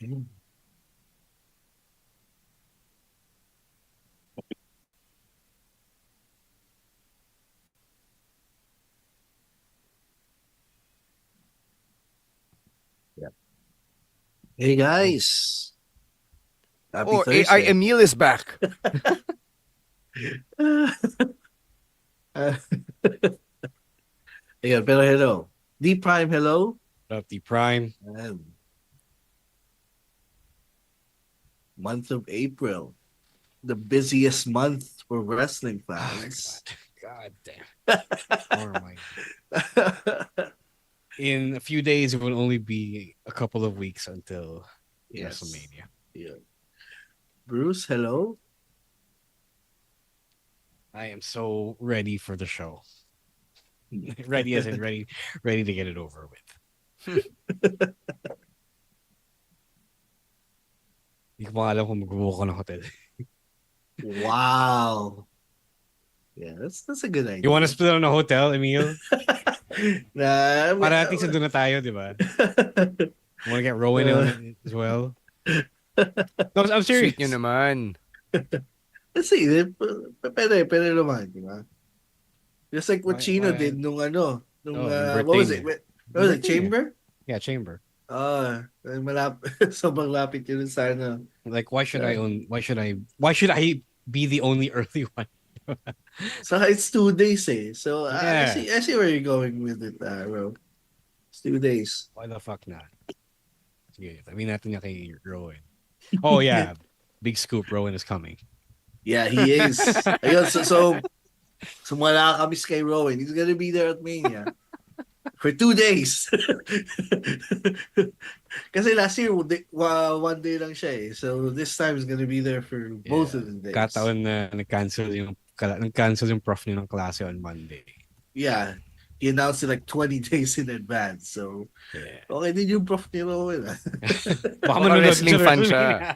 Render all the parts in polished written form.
Hey guys, happy Oh, AI Thursday. Emil is back. Ayan, pero hello. D Prime, hello. Up the Prime. And month of April, the busiest month for wrestling fans. God damn. Oh my. In a few days, it will only be a couple of weeks until WrestleMania. Yeah. Bruce, hello. I am so ready for the show. Ready as in ready to get it over with. Hindi ko pa alam kung mag-book ako ng hotel. Wow. Yeah, that's a good idea. You want to split on a hotel, Emil? Nah, Para ating sa doon na tayo, di ba? Want to get Rowan on it as well? No, I'm serious. Sweet nyo naman. Let's see, pwede naman, di ba? Just like what Chino did nung what was it? What was it, Chamber? Yeah, Chamber. Sobrang lapit yun sana. Like, why should I be the only early one? So it's 2 days eh. So I see where you're going with it, bro. It's 2 days. Why the fuck not? Sige, sabihin natin niya kay Rowan. Oh yeah, big scoop, Rowan is coming. Yeah, he is. Ayun, so wala kami kay Rowan. He's gonna be there at Mania. For 2 days. Kasi last year, 1 day lang siya eh. So this time, he's gonna be there for both of the days. Kataon na nag-cancel yung prof niya ng klase on Monday. Yeah. He announced it like 20 days in advance. So, okay din yung prof ni Rowan. Baka wrestling fan siya.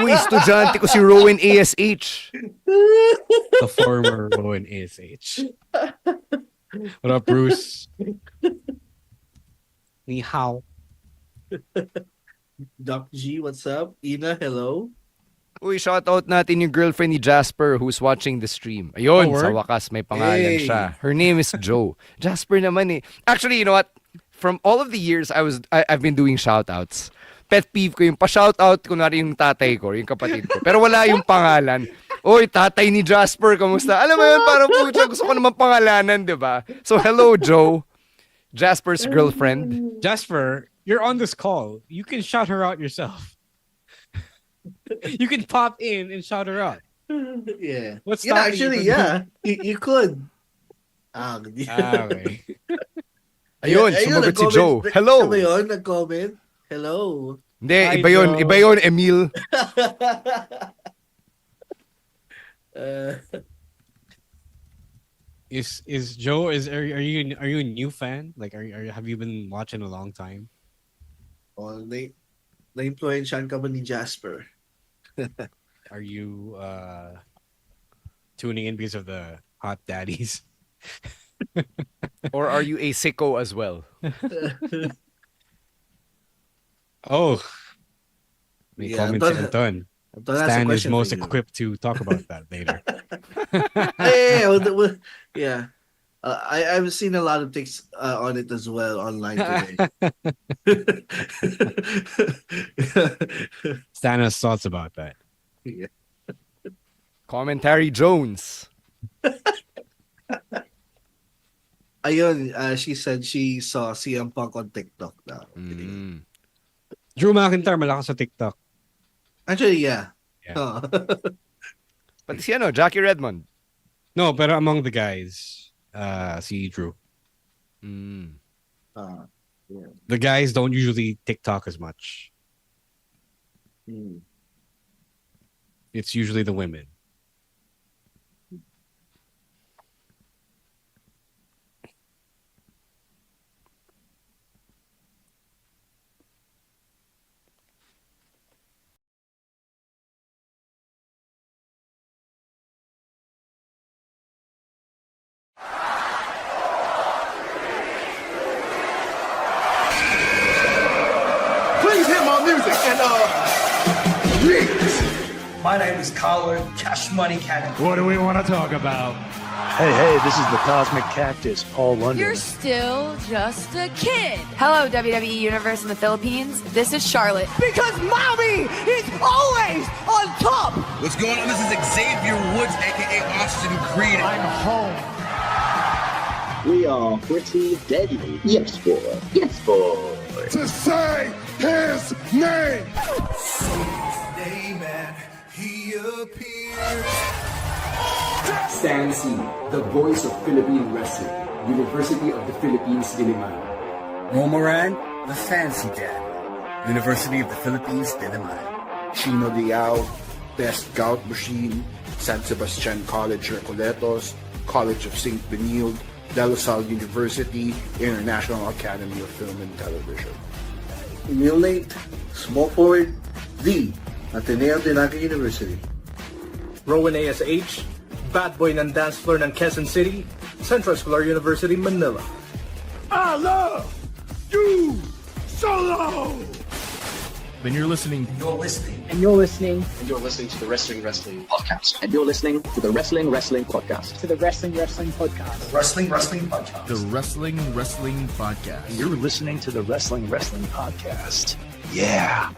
Uy, estudyante ko si Rowan ASH. The former Rowan ASH. What up, Bruce? Ni hao. Doc G, what's up? Ina, hello. Uy, shoutout natin yung girlfriend ni Jasper who's watching the stream. Ayun, sa wakas may pangalan siya. Her name is Jo. Jasper naman eh. Actually, you know what? From all of the years I've been doing shoutouts, pet peeve ko yung pa-shoutout ko na rin yung tatay ko, yung kapatid ko. Pero wala yung pangalan. Oy, tatay ni Jasper, kamusta? Alam mo yun, parang pucha, gusto ko naman pangalanan, di ba? So, hello, Jo. Jasper's girlfriend. Jasper, you're on this call. You can shout her out yourself. You can pop in and shout her out. Yeah. What's actually, you could. Okay. Ayun, sumagot si Joe. Hello. Ano ba yun? Nag-comment? Hello. Hindi, iba yun, Emil. Is Joe are you a new fan? Like have you been watching a long time? Oh, na-influensyan ka ba ni Jasper? Are you tuning in because of the hot daddies? Or are you a sicko as well? Oh, may comment si Anton. Stan is most equipped to talk about that later. Yeah. I've seen a lot of takes on it as well online today. Stan has thoughts about that. Yeah. Commentary Jones. Ayun, she said she saw CM Punk on TikTok now. Drew McIntyre malakas sa TikTok. Actually, yeah. But si Jackie Redmond. No, pero among the guys, si Drew. Yeah. The guys don't usually TikTok as much. It's usually the women. Please hit my music and My name is Collar Cash Money Cannon. What do we want to talk about? Hey, this is the Cosmic Cactus, Paul London. You're still just a kid. Hello, WWE Universe in the Philippines. This is Charlotte. Because mommy is always on top. What's going on? This is Xavier Woods, aka Austin Creed. I'm home. We are pretty deadly. Yes, boy. Yes, boy. to say his name. Amen. He appears. Stan C, the voice of Philippine wrestling, University of the Philippines, Diliman. Romoran, the fancy dad, University of the Philippines, Diliman. Chino Diao, Best Gout Machine, San Sebastian College Recoletos, College of St. Benilde, De La Salle University, International Academy of Film and Television. Emil Nate, small forward, the Ateneo de Naga University. Rowan ASH, bad boy ng dance floor ng Quezon City, Central Scholar University, Manila. I love you solo. Then you're listening. You're listening. And you're listening. And you're listening to the Wrestling Podcast. And you're listening to the Wrestling Podcast. To the Wrestling Podcast. The Wrestling Podcast. The Wrestling Podcast. You're listening to the Wrestling Podcast. Yeah.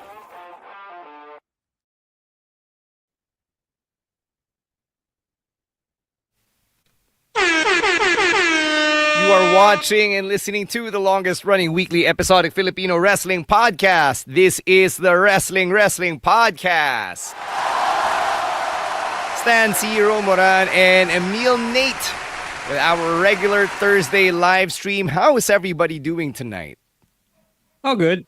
You are watching and listening to the longest running weekly episodic Filipino wrestling podcast. This is the Wrestling Podcast. Stan C. Moran and Emil Nate with our regular Thursday live stream. How is everybody doing tonight? Oh, good.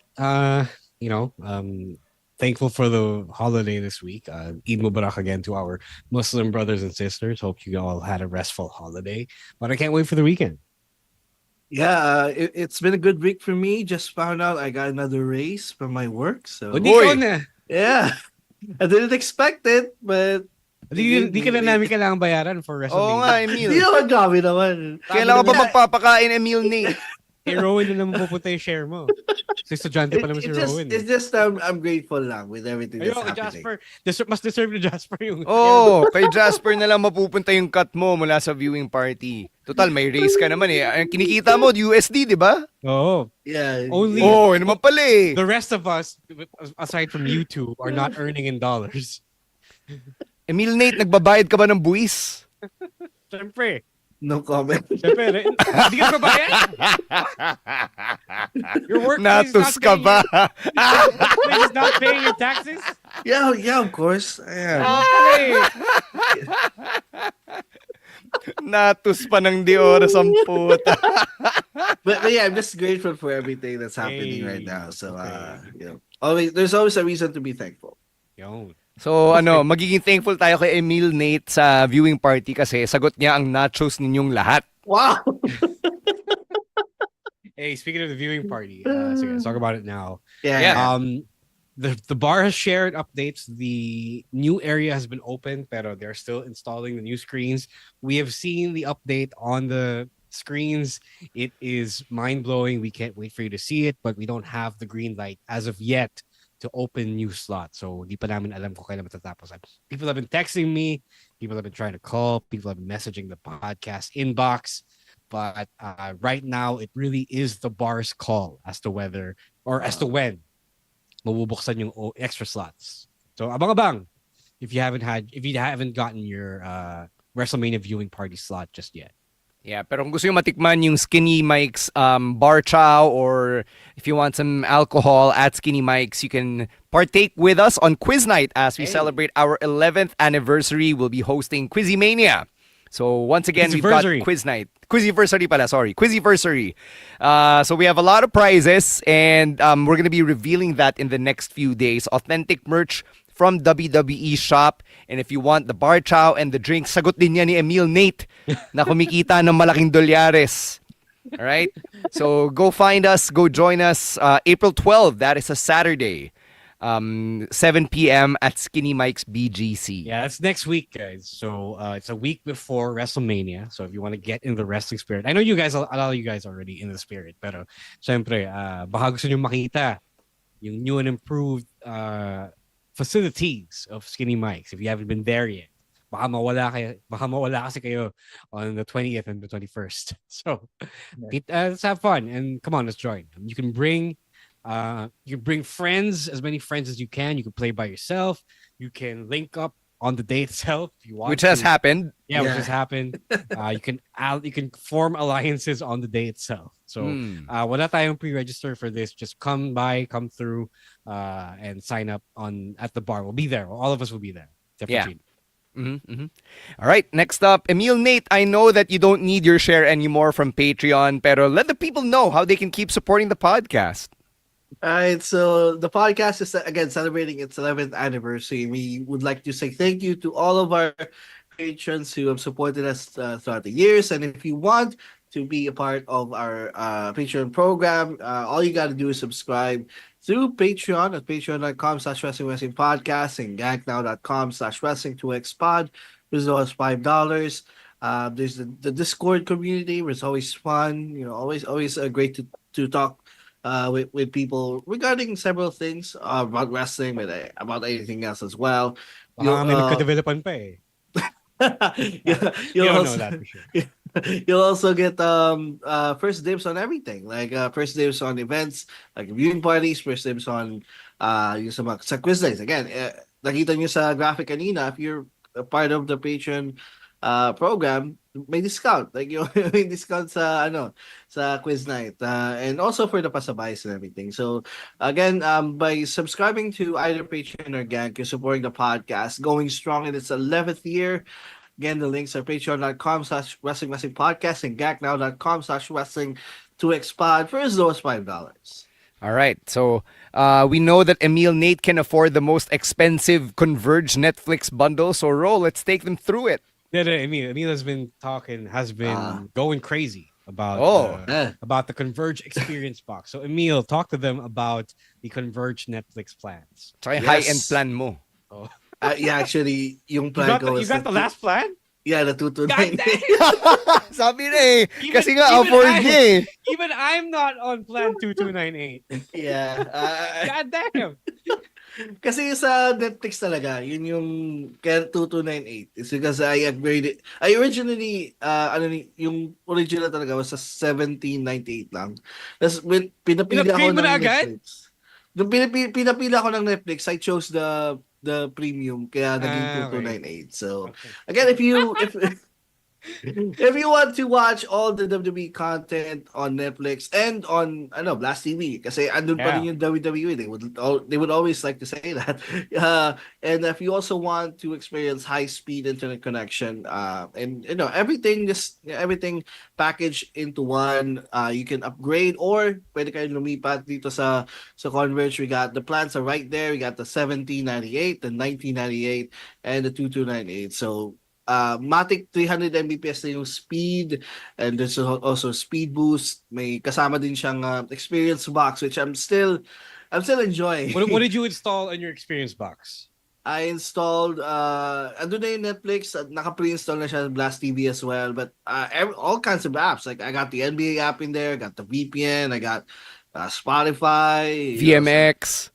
Thankful for the holiday this week. Eid Mubarak again to our Muslim brothers and sisters. Hope you all had a restful holiday. But I can't wait for the weekend. Yeah, it's been a good week for me. Just found out I got another raise from my work. So yeah, I didn't expect it, but Di ka na namin kailangan bayaran for WrestleMania. Oo nga, Emil. Hindi naman gabi naman. Kailangan ba magpapakain, Emil Nate? Kay Rowan na naman pupunta yung share mo. Sa estudyante pa naman si Rowan. It's just I'm grateful lang with everything that's happening. Jasper. Mas deserve ni Jasper yung... Oh, kay Jasper na lang mapupunta yung cut mo mula sa viewing party. Total, may raise ka naman eh. Ang kinikita mo, USD, di ba? Oo. Yeah. Only... Oh, yun naman pala eh. The rest of us, aside from you two, are not earning in dollars. Emil Nate, nagbabayad ka ba ng buwis? Siyempre. No comment. Siyempre, hindi ka babayad? Your workplace Natus ka ba? is not paying your taxes? Yeah, of course. Yeah. Okay. Natus pa ng di oras ang puta. but yeah, I'm just grateful for everything that's happening right now. So, there's always a reason to be thankful. So, magiging thankful tayo kay Emil Nate sa viewing party kasi sagot niya ang nachos ninyong lahat. Wow! Hey, speaking of the viewing party, so let's talk about it now. Yeah. The bar has shared updates. The new area has been opened, pero they're still installing the new screens. We have seen the update on the screens. It is mind-blowing. We can't wait for you to see it, but we don't have the green light as of yet to open new slots. So, di pa namin alam kung kailan matatapos. People have been texting me. People have been trying to call. People have been messaging the podcast inbox. But right now, it really is the bar's call as to whether or as to when mabubuksan yung extra slots. So, abang-abang if you haven't gotten your WrestleMania viewing party slot just yet. Yeah, pero kung gusto nyo matikman yung Skinny Mike's bar chow, or if you want some alcohol at Skinny Mike's, you can partake with us on Quiz Night as we celebrate our 11th anniversary. We'll be hosting Quizimania. So once again, we've got Quiz Night. Quizziversary pala, sorry. Quizziversary. So we have a lot of prizes, and we're going to be revealing that in the next few days. Authentic merch from WWE Shop. And if you want the bar chow and the drink, sagot din yan ni Emil Nate na kumikita ng malaking dolyares. All right? So go find us, go join us. April 12, that is a Saturday. 7 p.m. at Skinny Mike's BGC. Yeah, that's next week, guys. So it's a week before WrestleMania. So if you want to get in the wrestling spirit, I know a lot of you guys are already in the spirit. Pero, syempre, baka gusto nyo makita yung new and improved facilities of Skinny Mike's. If you haven't been there yet, baka mawala kasi kayo on the 20th and the 21st. So let's have fun and come on, let's join. You can bring friends, as many friends as you can. You can play by yourself. You can link up on the day itself if you want. Which has happened. Yeah, which has happened. You can form alliances on the day itself. So wala tayong pre-register for this. Just come through, and sign up at the bar. We'll be there. All of us will be there. Definitely. Yeah. All right, next up, Emil Nate. I know that you don't need your share anymore from Patreon, pero let the people know how they can keep supporting the podcast. All right, so the podcast is again celebrating its 11th anniversary. We would like to say thank you to all of our patrons who have supported us throughout the years. And if you want to be a part of our Patreon program, all you got to do is subscribe through Patreon at patreon.com/wrestling podcast and gagnow.com/wrestling2xpod. There's always $5. There's the Discord community where it's always fun. Always great to talk with people regarding several things about wrestling, but about anything else as well. May nagka-developan pa eh. You'll don't also, know that for sure. You'll also get first dibs on everything, like first dibs on events, like viewing parties, first dibs on yung sa quiz nights. Again, nakita nyo sa graphic kanina, if you're a part of the Patreon program, may discount. Like may discount sa quiz night, and also for the pasabays and everything. So again, by subscribing to either Patreon or Gank, you're supporting the podcast going strong in its 11th year. Again, the links are patreon.com/wrestling podcast and gagnow.com/wrestling2xpod for as low as $5. All right, so we know that Emil Nate can afford the most expensive converged Netflix bundle. So Ro, let's take them through it. Emil has been going crazy about the Converge Experience box. So Emil, talk to them about the Converge Netflix plans. Try high-end plan mo. Oh. Yeah, actually, yung plan ko you got the last plan? Yeah, the 229. Sabi na eh. Kasi nga, afford niya eh. Even I'm not on plan 2298. Yeah. God damn. Kasi sa Netflix talaga, yun yung kaya 2298. It's because I upgraded. I originally, yung original talaga was sa 1798 lang. Tapos pinapili ako ng Netflix. Nung pinapili ako ng Netflix, I chose the premium, kaya naging 2298. So, again, if you want to watch all the WWE content on Netflix and on Blast TV, kasi andun pa rin yung WWE, they would always like to say that. And if you also want to experience high speed internet connection, and everything packaged into one, you can upgrade or pwede kayong lumipat dito sa Converge. We got the plans are right there. We got the 1798, the 1998, and the 2298. So Matic 300 Mbps na yung speed, and there's also speed boost. May kasama din siyang experience box, which I'm still enjoying. What did you install in your experience box? I installed andun na yung Netflix at naka-pre-install na siya Blast TV as well, but all kinds of apps. Like I got the NBA app in there, got the VPN, I got Spotify, VMX.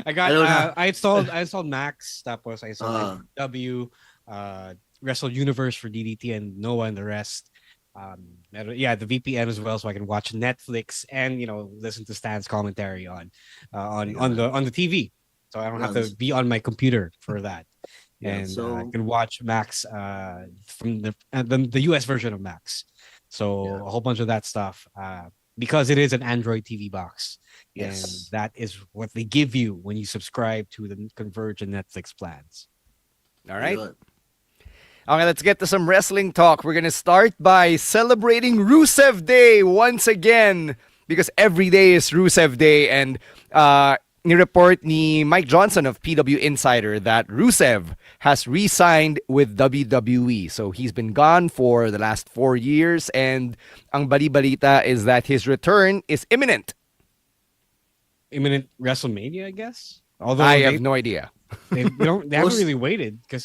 I installed Max, tapos I installed AEW, Wrestle Universe for DDT and Noah and the rest. The VPN as well, so I can watch Netflix and listen to Stan's commentary on the TV. So I don't have to be on my computer for that. And I can watch Max from the US version of Max. So a whole bunch of that stuff because it is an Android TV box. Yes. And that is what they give you when you subscribe to the Converge and Netflix plans. All right. Okay, let's get to some wrestling talk. We're going to start by celebrating Rusev Day once again because every day is Rusev Day, and ni-report ni Mike Johnson of PW Insider that Rusev has re-signed with WWE. So he's been gone for the last 4 years, and ang bali-balita is that his return is imminent. Imminent WrestleMania, I guess? Although I have no idea. They haven't really waited because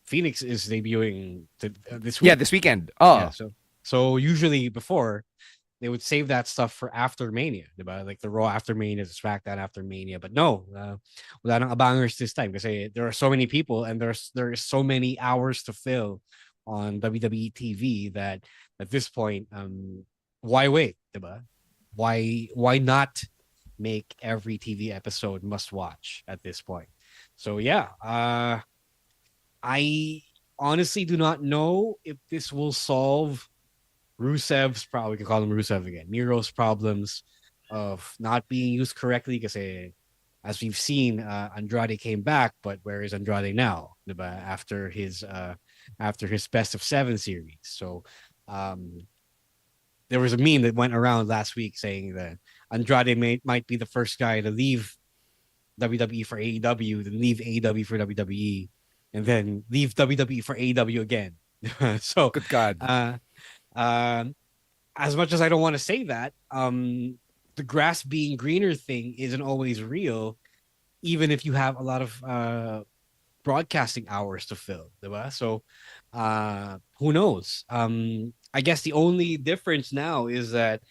Phoenix is debuting this week. Yeah, this weekend. Oh. Yeah, so usually before they would save that stuff for after Mania, diba? Like the Raw after Mania, the SmackDown after Mania. But no, wala nang abangers this time kasi there are so many people and there is so many hours to fill on WWE TV that at this point, why wait, diba? Why not make every TV episode must watch at this point? So yeah, I honestly do not know if this will solve Rusev's problem. We can call him Rusev again. Miro's problems of not being used correctly because as we've seen, Andrade came back, but where is Andrade now? Diba? After his best of 7 series. So there was a meme that went around last week saying that Andrade might be the first guy to leave WWE for AEW, then leave AEW for WWE, and then leave WWE for AEW again. So good God. As much as I don't want to say that, the grass being greener thing isn't always real, even if you have a lot of broadcasting hours to fill, diba? So who knows? I guess the only difference now is that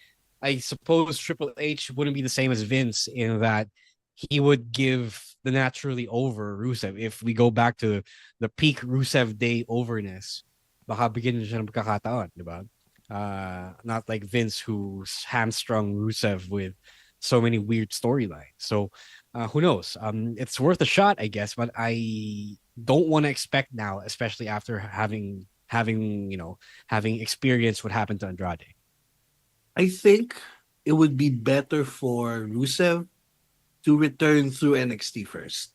I suppose Triple H wouldn't be the same as Vince in that he would give the naturally over Rusev. If we go back to the peak Rusev Day overness, baka bigyan siya ng pagkakataon, diba? Not like Vince who's hamstrung Rusev with so many weird storylines. So who knows? It's worth a shot, I guess, but I don't want to expect now, especially after having experienced what happened to Andrade. I think it would be better for Rusev to return through NXT first.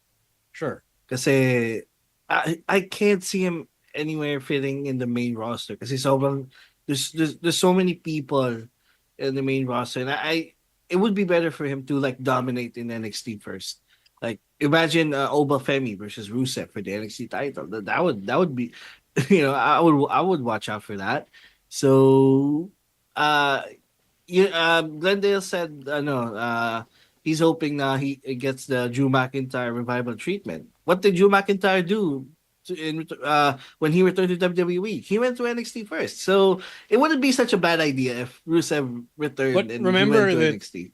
Sure. Kasi I can't see him anywhere fitting in the main roster kasi sobrang there's so many people in the main roster, and it would be better for him to like dominate in NXT first. Like imagine Oba Femi versus Rusev for the NXT title. That would be, I would watch out for that. So, Glendale said he's hoping he gets the Drew McIntyre revival treatment. What did Drew McIntyre do when he returned to WWE? He went to NXT first, so it wouldn't be such a bad idea if Rusev returned. But and remember he went to that NXT.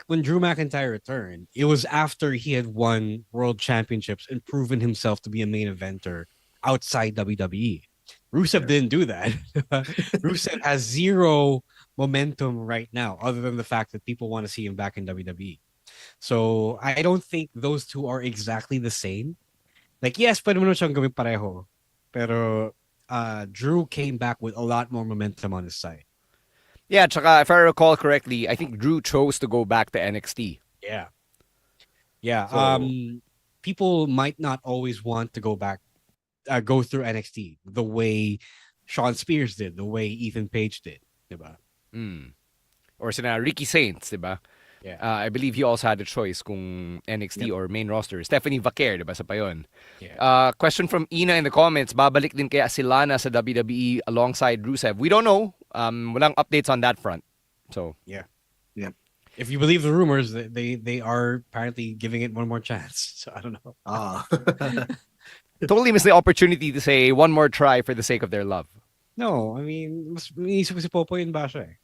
when Drew McIntyre returned, it was after he had won world championships and proven himself to be a main eventer outside WWE. Rusev didn't do that. Rusev has zero momentum right now, other than the fact that people want to see him back in WWE. So I don't think those two are exactly the same. Like, yes, pwede mo siyang gawin pareho. Pero Drew came back with a lot more momentum on his side. Yeah, tsaka if I recall correctly, I think Drew chose to go back to NXT. Yeah. Yeah. So, people might not always want to go back, go through NXT the way Shawn Spears did, the way Ethan Page did. Diba? Or sina Ricky Saints, diba? Yeah. I believe he also had a choice kung NXT or main roster. Stephanie Vaquer, diba? Sa pa yun. Yeah. Question from Ina in the comments, babalik din kaya si Lana sa WWE alongside Rusev? We don't know. Walang updates on that front. So, yeah. If you believe the rumors, they are apparently giving it one more chance. So I don't know. Totally missed the opportunity to say one more try for the sake of their love. No, I mean, mas inisip ko si Popo yun ba siya eh.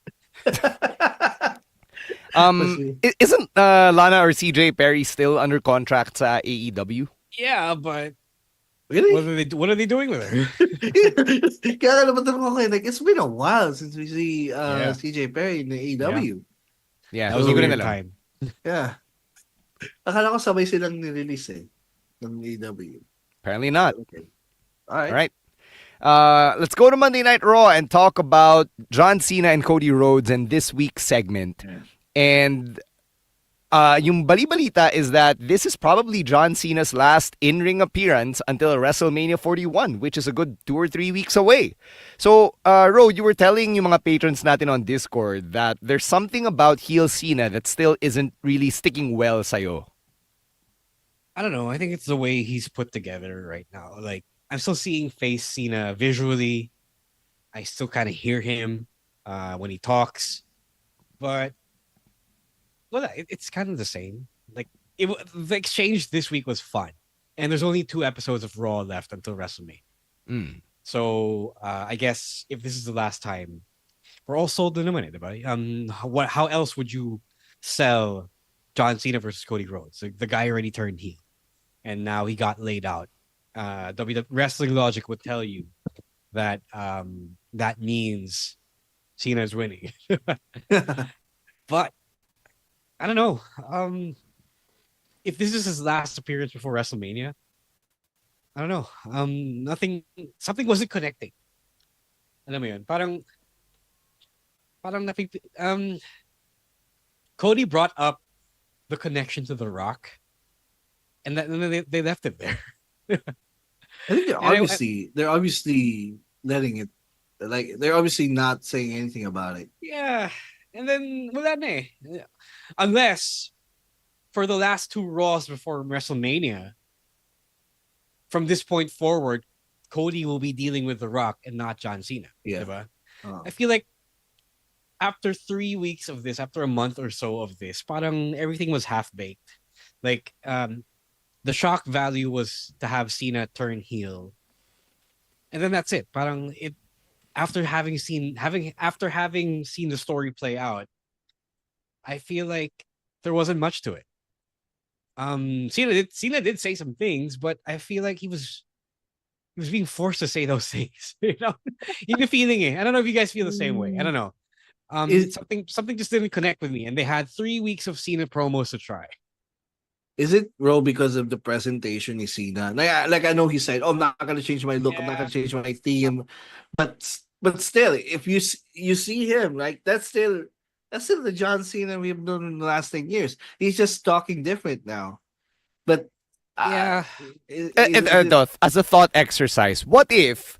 Isn't Lana or CJ Perry still under contract sa AEW? Yeah, but really, what are they doing with her? Kaya naman tanong ako, like, it's been a while since we see CJ Perry in the AEW. Yeah, that was a weird time. Yeah. Akala ko sabay silang nirelease ng AEW. Apparently not. Okay. All right. Let's go to Monday Night Raw and talk about John Cena and Cody Rhodes in this week's segment. Yeah. And yung bali-balita is that this is probably John Cena's last in-ring appearance until WrestleMania 41, which is a good 2 or 3 weeks away. So, Ro, you were telling yung mga patrons natin on Discord that there's something about heel Cena that still isn't really sticking well sa'yo. I don't know. I think it's the way he's put together right now. Like, I'm still seeing face Cena visually. I still kind of hear him when he talks. But, well, it's kind of the same. Like, the exchange this week was fun. And there's only 2 episodes of Raw left until WrestleMania. So, I guess if this is the last time, we're all sold in naman, diba? How else would you sell John Cena versus Cody Rhodes? The guy already turned heel, and now he got laid out. Wrestling logic would tell you that that means Cena's winning. But I don't know. If this is his last appearance before WrestleMania, I don't know. Something wasn't connecting. Alam mo yun? Parang Cody brought up the connection to The Rock, and then they left it there. I think they're obviously letting it, like they're obviously not saying anything about it. Yeah, and then wala na eh. Unless for the last two Raws before WrestleMania, from this point forward, Cody will be dealing with The Rock and not John Cena. Yeah. Diba? I feel like after 3 weeks of this, after a month or so of this, parang everything was half baked. Like the shock value was to have Cena turn heel, and then that's it. Parang it after having seen the story play out, I feel like there wasn't much to it. Cena did say some things, but I feel like he was being forced to say those things. You know, the feeling. I don't know if you guys feel the same way. I don't know. Something just didn't connect with me, and they had 3 weeks of Cena promos to try. Is it, Ro, because of the presentation ni Cena? Like I know he said, "Oh, I'm not gonna change my look. I'm not gonna change my theme," but still, if you see him, like that's still the John Cena we've known in the last 10 years. He's just talking different now. But yeah, as a thought exercise, what if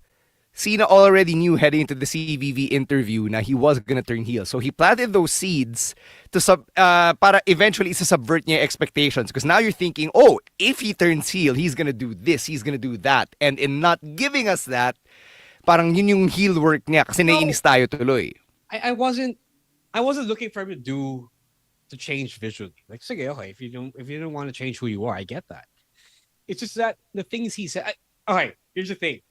Cena already knew heading into the CVV interview na he was gonna turn heel, so he planted those seeds to para eventually subvert niya expectations, because now you're thinking, oh, if he turns heel, he's gonna do this, he's gonna do that, and in not giving us that, parang yun yung heel work niya kasi naiinis tayo tuloy. I wasn't looking for him to change visually. Like, sige, okay, if you don't want to change who you are, I get that. It's just that the things he said. Okay, here's the thing.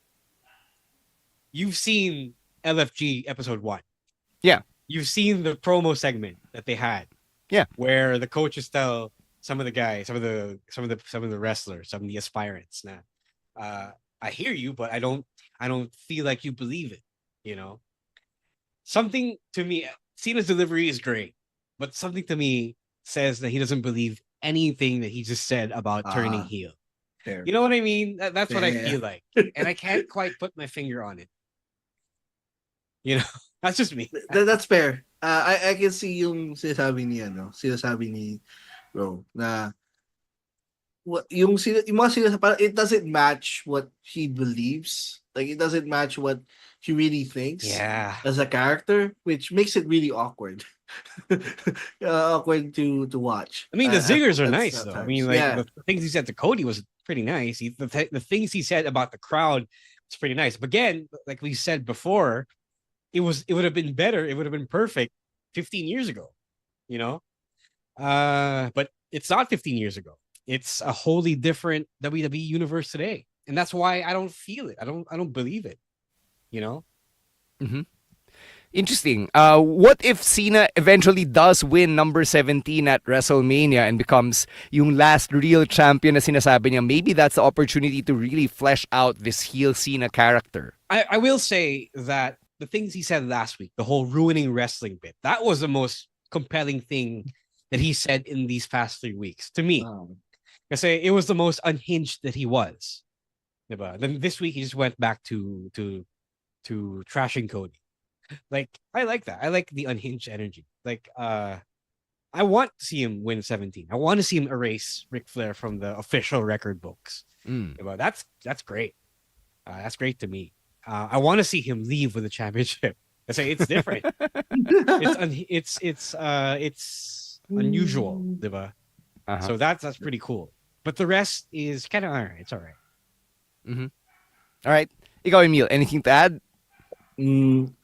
You've seen LFG episode 1. Yeah. You've seen the promo segment that they had. Yeah. Where the coaches tell some of the guys, some of the wrestlers, some of the aspirants, na, I hear you, but I don't feel like you believe it. You know? Something to me, Cena's delivery is great, but something to me says that he doesn't believe anything that he just said about turning heel. Fair. You know what I mean? That's what I feel like. And I can't quite put my finger on it. You know, that's just me. That's fair. I can see yung sinasabi ni Ro, na yung mga sinasabi, it doesn't match what he believes. Like, it doesn't match what he really thinks as a character, which makes it really awkward. Awkward to watch. I mean, the zingers are nice, though. Times. I mean, like, the things he said to Cody was pretty nice. The things he said about the crowd was pretty nice. But again, like we said before, it would have been better. It would have been perfect 15 years ago, you know? But it's not 15 years ago. It's a wholly different WWE universe today. And that's why I don't feel it. I don't believe it, you know? Mm-hmm. Interesting. What if Cena eventually does win number 17 at WrestleMania and becomes yung last real champion na sinasabi niya? Maybe that's the opportunity to really flesh out this heel Cena character. I will say that the things he said last week, the whole ruining wrestling bit, that was the most compelling thing that he said in these past 3 weeks to me. I say it was the most unhinged that he was. Diba? Then this week he just went back to trashing Cody. Like, I like that. I like the unhinged energy. Like, I want to see him win 17. I want to see him erase Ric Flair from the official record books. Diba? That's great. That's great to me. I want to see him leave with a championship. I say it's different. It's unusual, diba? So that's pretty cool. But the rest is kind of all right. It's all right. Mm-hmm. All right. Ikaw, Emil, anything to add? Yun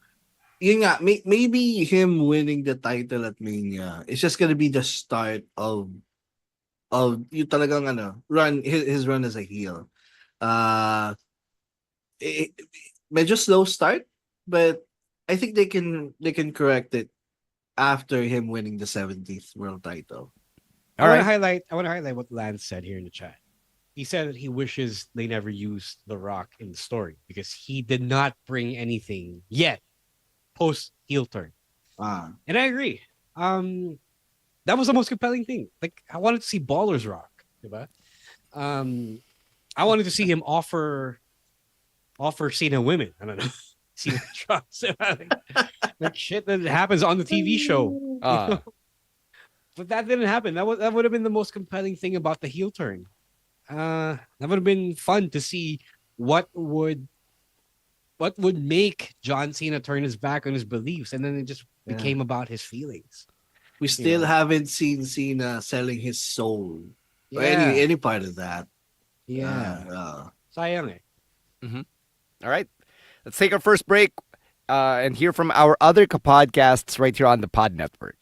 nga, maybe him winning the title at Mania, it's just gonna be the start of yung talagang run, his run as a heel. Medyo slow start, but I think they can correct it after him winning the 70th world title. I want to highlight what Lance said here in the chat. He said that he wishes they never used The Rock in the story because he did not bring anything yet post heel turn. And I agree. That was the most compelling thing. Like, I wanted to see Ballers Rock, diba? I wanted to see him offer Cena women. I don't know. Cena trucks. Like shit that happens on the TV show. You know? But that didn't happen. That would have been the most compelling thing about the heel turn. That would have been fun to see what would make John Cena turn his back on his beliefs, and then it just became about his feelings. We still haven't seen Cena selling his soul or any part of that. Sayang eh. All right. Let's take our first break and hear from our other podcasts right here on the Pod Network.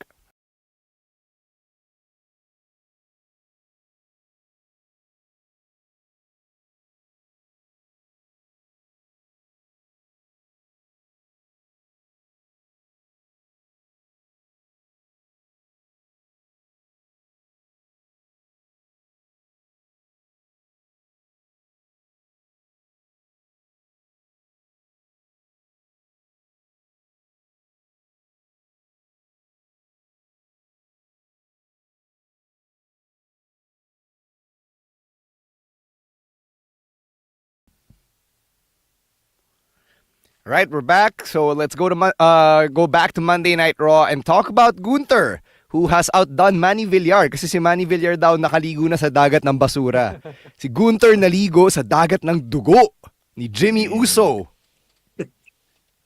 All right, we're back. So let's go back to Monday Night Raw and talk about Gunther, who has outdone Manny Villar. Kasi si Manny Villar daw nakaligo na sa dagat ng basura. Si Gunther naligo sa dagat ng dugo ni Jimmy Uso.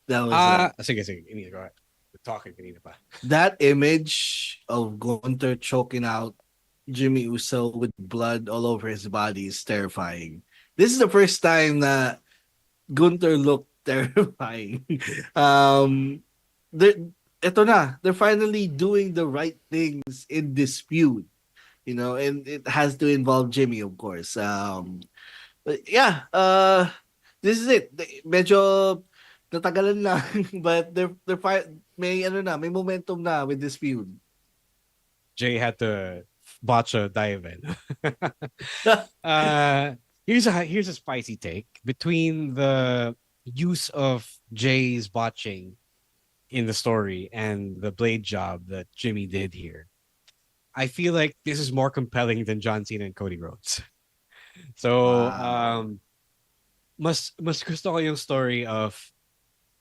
That was sige. Go ahead. We're talking kanina pa. That image of Gunther choking out Jimmy Uso with blood all over his body is terrifying. This is the first time that Gunther looked terrifying. They're finally doing the right things in this feud, and it has to involve Jimmy, of course. But yeah, this is it. Medyo natagalan lang, but may momentum na with this feud. Jay had to botch a dive in. Here's a spicy take between the use of Jay's botching in the story and the blade job that Jimmy did here. I feel like this is more compelling than John Cena and Cody Rhodes. So, mas gusto ko yung story of,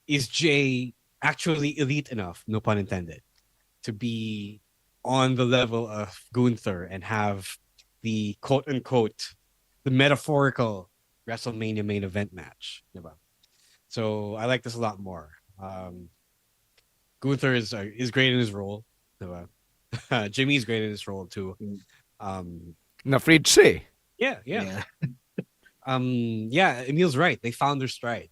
is Jay actually elite enough, no pun intended, to be on the level of Gunther and have the quote-unquote, the metaphorical WrestleMania main event match. Diba? So I like this a lot more. Gunther is great in his role. Diba? Jimmy's great in his role too. Na-afraid siya. Yeah. Emil's right. They found their stride.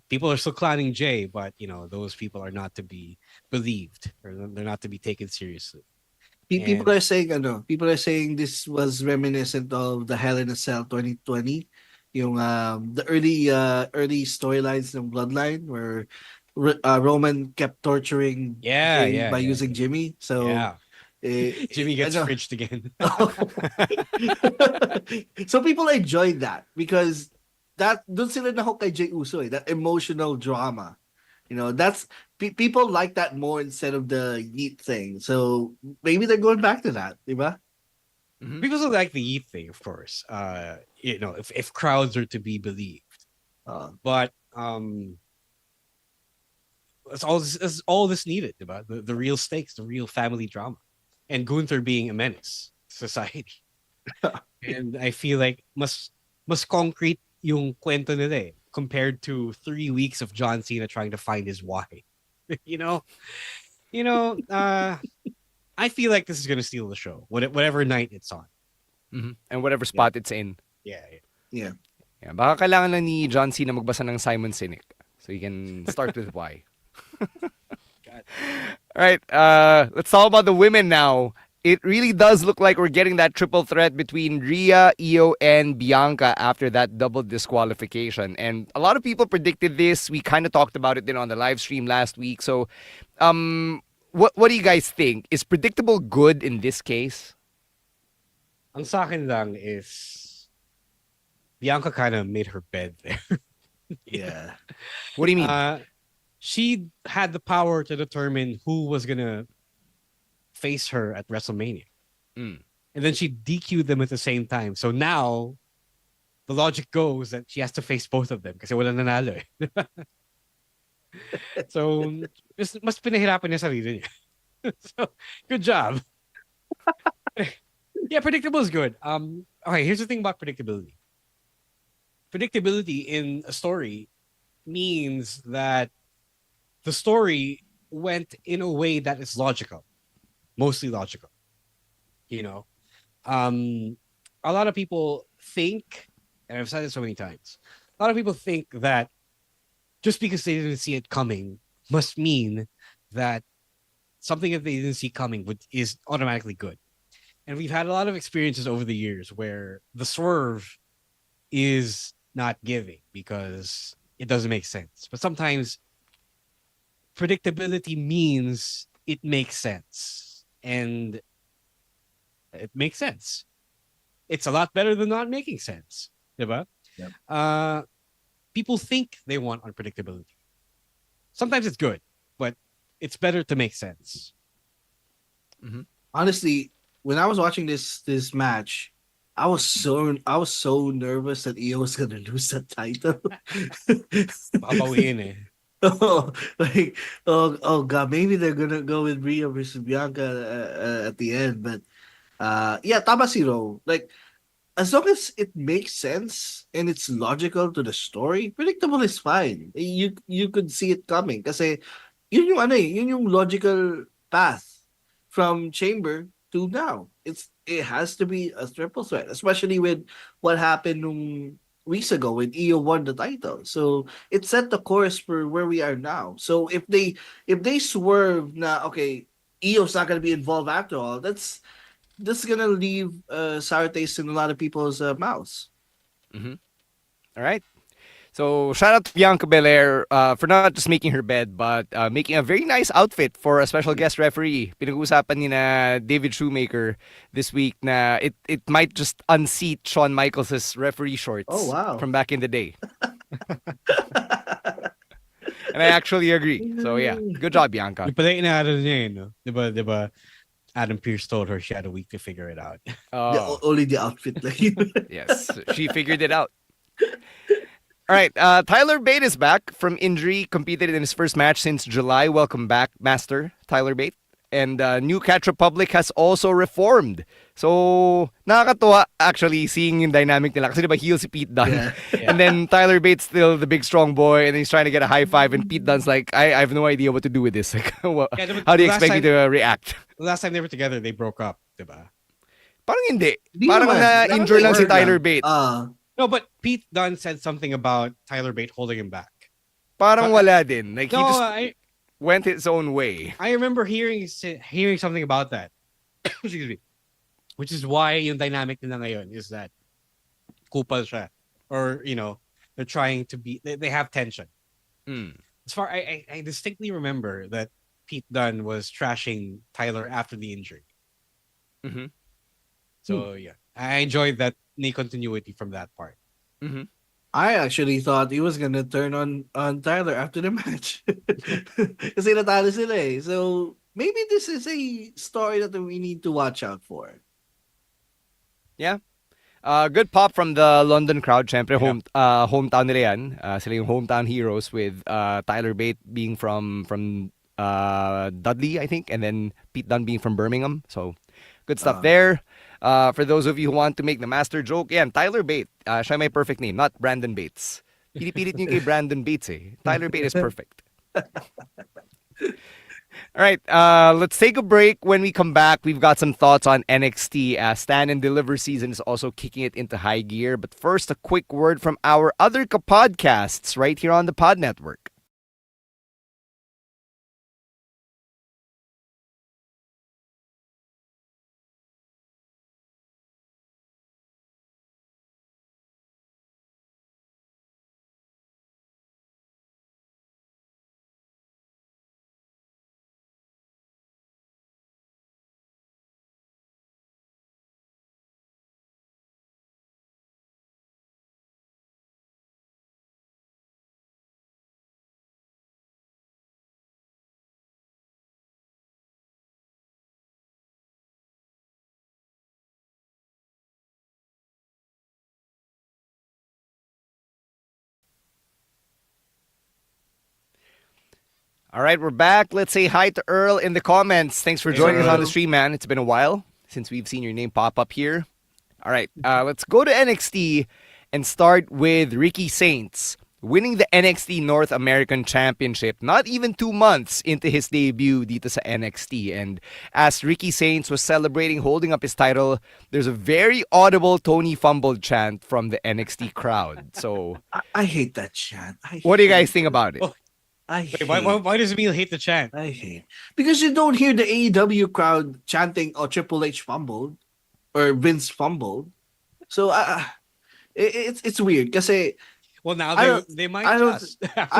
People are still clowning Jay, but those people are not to be believed, or they're not to be taken seriously. People are saying this was reminiscent of the Hell in a Cell 2020, yung the early storylines ng Bloodline where Roman kept torturing Jay by using Jimmy. So Jimmy gets fridged again. So people enjoyed that because doon sila nahook kay Jey Uso, that emotional drama. That's people like that more instead of the yeet thing. So maybe they're going back to that, diba? Mm-hmm. People still like the yeet thing, of course. If crowds are to be believed. But that's all this needed, diba? The real stakes, the real family drama. And Gunther being a menace to society. And I feel like mas concrete yung kwento nila eh, compared to 3 weeks of John Cena trying to find his why. I feel like this is gonna steal the show, whatever night it's on, and whatever spot it's in. Yeah. Baka kailangan lang ni John Cena magbasa ng Simon Sinek, so you can start with why. All right, let's talk about the women now. it really does look like we're getting that triple threat between Rhea, Io, and Bianca after that double disqualification. And a lot of people predicted this. We kind of talked about it on the live stream last week. So, what do you guys think? Is predictable good in this case? Ang sa akin lang is Bianca kind of made her bed there. Yeah. What do you mean? She had the power to determine who was gonna face her at WrestleMania. And then she DQ'd them at the same time. So now, the logic goes that she has to face both of them kasi wala nanalo eh. So, mas pinahirapan niya sarili niya. So, good job. Yeah, predictable is good. Okay, here's the thing about predictability. Predictability in a story means that the story went in a way that is logical. Mostly logical. You know? A lot of people think, and I've said it so many times, a lot of people think that just because they didn't see it coming must mean that something that they didn't see coming is automatically good. And we've had a lot of experiences over the years where the swerve is not giving because it doesn't make sense. But sometimes predictability means it makes sense. And it makes sense. It's a lot better than not making sense. Diba? Yep. People think they want unpredictability. Sometimes it's good, but it's better to make sense. Mm-hmm. Honestly, when I was watching this match, I was so nervous that Io was gonna lose the title. Oh god, maybe they're gonna go with Rhea versus Bianca at the end, but yeah, tama si Ro. Like, as long as it makes sense and it's logical to the story, predictable is fine. You could see it coming kasi yun yung logical path from Chamber to now. It has to be a triple threat, especially with what happened weeks ago when Io won the title. So it set the course for where we are now. So if they swerve na okay, Io's not gonna be involved after all, that's gonna leave sour taste in a lot of people's mouths. Mm-hmm. All right. So shout out to Bianca Belair for not just making her bed, but making a very nice outfit for a special guest referee. Pinag-uusapan ni na David Shoemaker this week na it might just unseat Shawn Michaels' referee shorts from back in the day. And I actually agree. So yeah, good job, Bianca. Yung pala inaano niya no? Diba? Adam Pearce told her she had a week to figure it out. Only the outfit. Yes, she figured it out. All right, Tyler Bate is back from injury, competed in his first match since July. Welcome back, Master Tyler Bate. And New Cat Republic has also reformed. So, nakakatuwa actually seeing yung dynamic nila. Kasi diba heel si Pete Dunne. Yeah. And then Tyler Bate's still the big strong boy and he's trying to get a high five and Pete Dunne's like, I have no idea what to do with this. Like, how do you expect me to react? The last time they were together, they broke up, diba? Parang hindi. Parang na-injure lang si Tyler Bate. No, but Pete Dunne said something about Tyler Bate holding him back. Parang wala din. Like, he just went his own way. I remember hearing something about that. Excuse me. Which is why yung dynamic nila ngayon is that kupal siya. Or, they're trying to be, they have tension. As far I distinctly remember that Pete Dunne was trashing Tyler after the injury. Mm-hmm. So, yeah. I enjoyed that continuity from that part. Mm-hmm. I actually thought he was gonna turn on Tyler after the match. Kasi natalo sila eh. So maybe this is a story that we need to watch out for. Yeah. Good pop from the London crowd. Syempre, hometown nila yan. Sila yung hometown heroes with Tyler Bate being from Dudley, I think, and then Pete Dunne being from Birmingham. So good stuff there. For those of you who want to make the master joke, yan, Tyler Bate. Siya may perfect name, not Brandon Bates. Pinipilit niyo kay Brandon Bates eh. Tyler Bate is perfect. All right, let's take a break. When we come back, we've got some thoughts on NXT. Stand and Deliver season is also kicking it into high gear. But first, a quick word from our other podcasts right here on the Pod Network. All right, we're back. Let's say hi to Earl in the comments. Thanks for joining us on the stream, man. It's been a while since we've seen your name pop up here. All right, let's go to NXT and start with Ricky Saints winning the NXT North American Championship not even 2 months into his debut dito sa NXT. And as Ricky Saints was celebrating holding up his title, there's a very audible Tony Fumbled chant from the NXT crowd. So I hate that chant. What do you guys think about it? Why does Emil hate the chant? I hate because you don't hear the AEW crowd chanting Triple H fumbled or Vince fumbled. So it's weird kasi well now they might I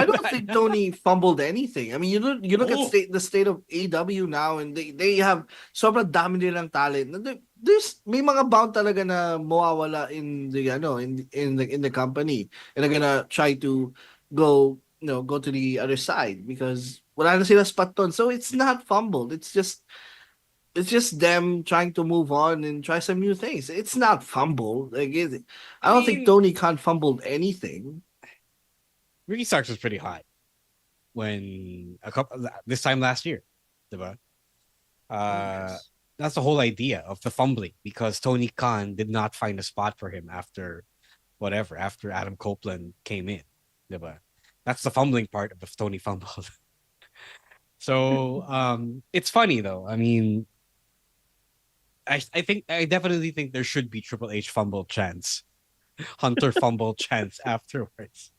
don't think Tony fumbled anything. I mean you look at the state of AEW now and they have sobrang dami nilang talent. There's may mga bound talaga na mawawala in the company and they're gonna try to go to the other side because wala na sila spot on. So it's not fumbled. It's just them trying to move on and try some new things. It's not fumble. I don't think Tony Khan fumbled anything. Ricky Starks was pretty hot when this time last year, diba? That's the whole idea of the fumbling because Tony Khan did not find a spot for him after Adam Copeland came in, diba? That's the fumbling part of the Tony fumbled. So it's funny though. I mean, I definitely think there should be Triple H fumble chants, Hunter fumble chants afterwards.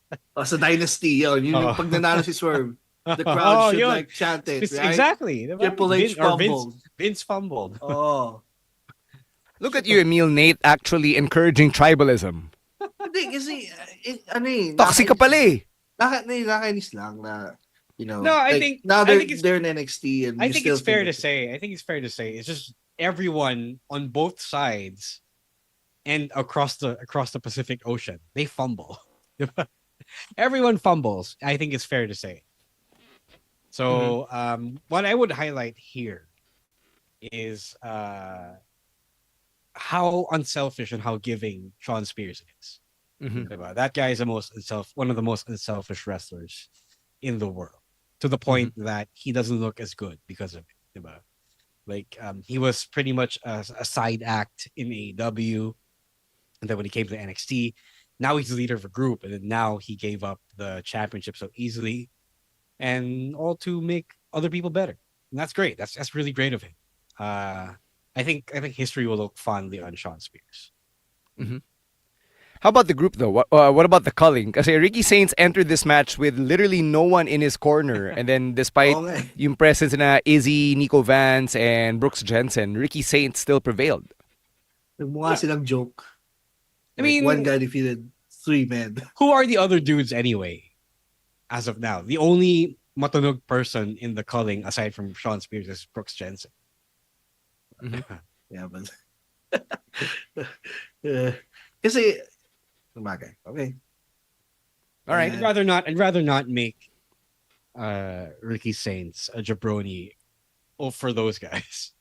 Sa Dynasty, yun yung pag nanalo si Swerve, the crowd should chant it, right? Exactly. Triple H fumbled. Vince fumbled. Oh. Look at you, Emil Nate, actually encouraging tribalism. Hindi, kasi, Toxic ka pala eh. Nakakainis lang na, No, I think they're in NXT and I think it's fair to say. It's just everyone on both sides and across the Pacific Ocean, they fumble. Everyone fumbles. I think it's fair to say. So, what I would highlight here is how unselfish and how giving Shawn Spears is. That guy is one of the most unselfish wrestlers in the world, to the point that he doesn't look as good because of it. Like he was pretty much a side act in AEW, and then when he came to NXT, now he's the leader of a group, and then now he gave up the championship so easily, and all to make other people better. And that's great. That's really great of him. I think history will look fondly on Shawn Spears. How about the group, though? What about the culling? Kasi Ricky Saints entered this match with literally no one in his corner. And then despite yung presence na Izzy, Nico Vance, and Brooks Jensen, Ricky Saints still prevailed. Nagmukha silang joke. I mean, one guy defeated 3 men. Who are the other dudes anyway, as of now? The only matunog person in the culling, aside from Shawn Spears, is Brooks Jensen. Yeah, but... kasi... Okay. All right. I'd rather not make Ricky Saints a jabroni for those guys.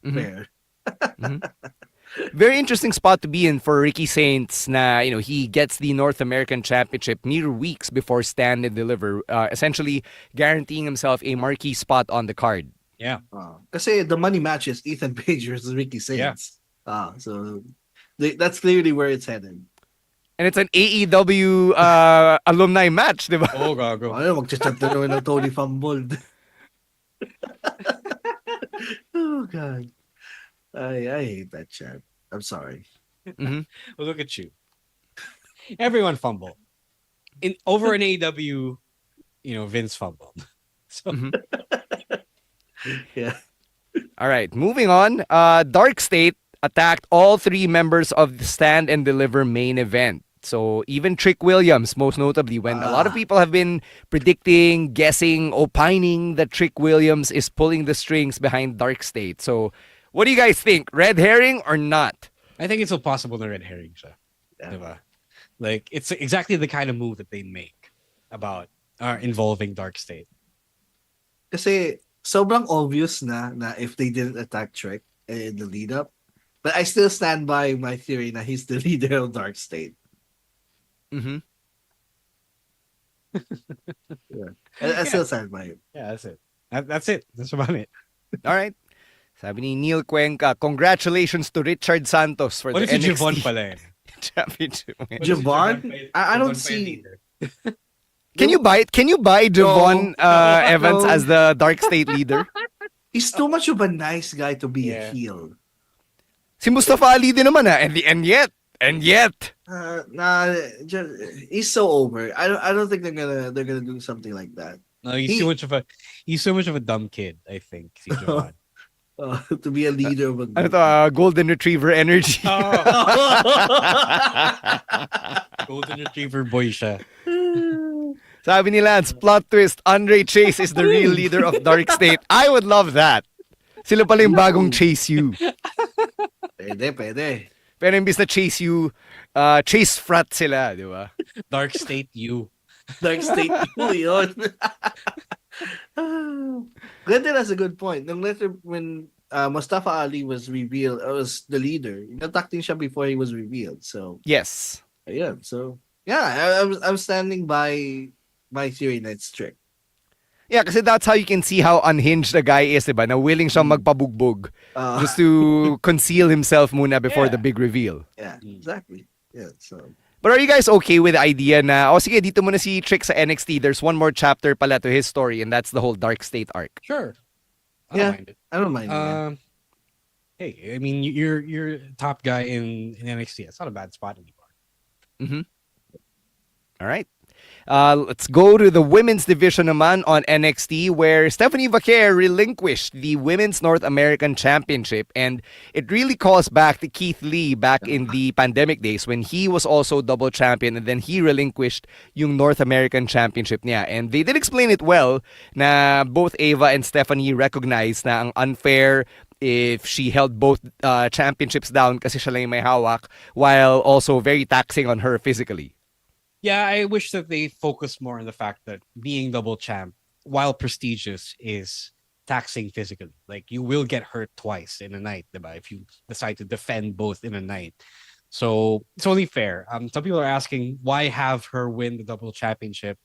Fair. Very interesting spot to be in for Ricky Saints na, he gets the North American Championship mere weeks before Stand and Deliver, essentially guaranteeing himself a marquee spot on the card. Yeah. Kasi the money match is Ethan Page versus Ricky Saints. Yeah. So that's clearly where it's headed. And it's an AEW alumni match, di ba? Oh, gago. Magchat na naman ng Tony Fumbled. Oh, God. I hate that chat. I'm sorry. Well, look at you. Everyone fumbled. Over an AEW, Vince fumbled. So. Yeah. All right, moving on. Dark State attacked all 3 members of the Stand and Deliver main event. So even Trick Williams, most notably, when a lot of people have been predicting, guessing, opining that Trick Williams is pulling the strings behind Dark State. So what do you guys think? Red herring or not? I think it's so possible the red herring siya. Diba? Like, it's exactly the kind of move that they make about involving Dark State. Kasi sobrang obvious na if they didn't attack Trick in the lead up. But I still stand by my theory that he's the leader of Dark State. Mm-hmm. Yeah. I still stand by it. Yeah, that's it. That's it. That's about it. All right. Sabi ni Neil Cuenca, congratulations to Richard Santos for What the is NXT Javon pala? Championship. Javon? I don't see. Can you buy Javon Evans No. as the Dark State leader? He's too much of a nice guy to be a heel. Si Mustafa Ali din naman and yet. Nah, he's so over. I don't think they're gonna do something like that. No, he's so much of a dumb kid, I think. Si Javon. To be a leader of a Ano to, golden retriever energy. Golden retriever boy siya. Sabi ni Lance, plot twist, Andre Chase is the real leader of Dark State. I would love that. Sila pala yung bagong Chase U. Pwede. Pero imbis na Chase U, Chase Frat sila, di ba? Dark State U. Dark State U yun. Glendon has a good point. When Mustafa Ali was revealed, was the leader, inattacked siya before he was revealed. So yes. Yeah. So yeah, I'm standing by my theory that it's strict. Yeah, kasi that's how you can see how unhinged the guy is, diba? Na willing siyang magpabugbog just to conceal himself muna before the big reveal. Yeah, exactly. Yeah, so. But are you guys okay with the idea na, sige, dito muna si Trick sa NXT, there's one more chapter pala to his story, and that's the whole Dark State arc? Sure. I don't mind it. Hey, I mean, you're top guy in NXT. It's not a bad spot anymore. Mm-hmm. All right. Let's go to the women's division naman on NXT, where Stephanie Vaquer relinquished the Women's North American Championship, and it really calls back to Keith Lee back in the pandemic days when he was also double champion, and then he relinquished yung North American Championship niya. And they did explain it well na both Ava and Stephanie recognized na ang unfair if she held both championships down kasi siya lang yung may hawak, while also very taxing on her physically. Yeah, I wish that they focus more on the fact that being double champ, while prestigious, is taxing physically. Like, you will get hurt twice in a night, diba? If you decide to defend both in a night. So it's only fair. Some people are asking, why have her win the double championship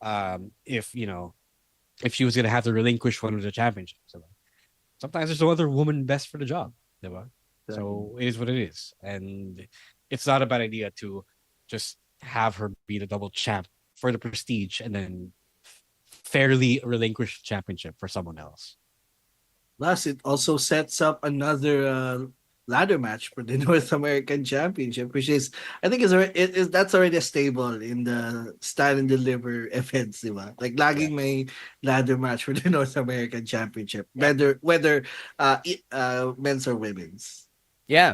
if she was going to have to relinquish one of the championships. Diba? Sometimes there's no other woman best for the job. Diba? So it is what it is. And it's not a bad idea to just have her be the double champ for the prestige and then fairly relinquish the championship for someone else. Plus, it also sets up another ladder match for the North American Championship, which is, I think, that's already a staple in the stand and deliver events, diba? Like, laging may ladder match for the North American Championship, whether men's or women's. Yeah.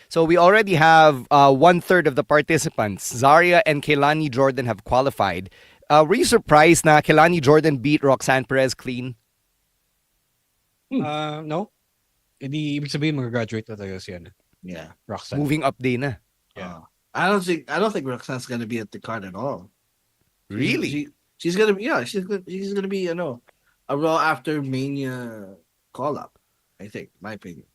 So we already have 1/3 of the participants. Zarya and Kehlani Jordan have qualified. Were you surprised na Kehlani Jordan beat Roxanne Perez clean? No. Hindi ibig sabihin mag-graduate na tayo siya. Yeah. Roxanne. Moving up din na. Yeah. I don't think Roxanne's gonna be at the card at all. Really? She's gonna be she's gonna be a Raw after Mania call up. I think, my opinion.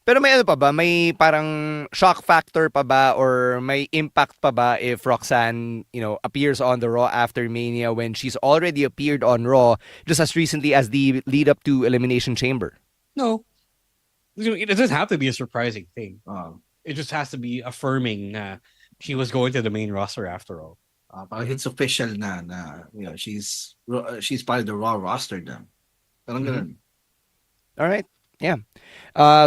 Pero may ano pa ba? May parang shock factor pa ba or may impact pa ba if Roxanne, appears on the Raw after Mania when she's already appeared on Raw just as recently as the lead up to Elimination Chamber? No. It doesn't have to be a surprising thing. It just has to be affirming she was going to the main roster after all. It's official na she's part of the Raw roster now. Parang ganun. All right. Yeah.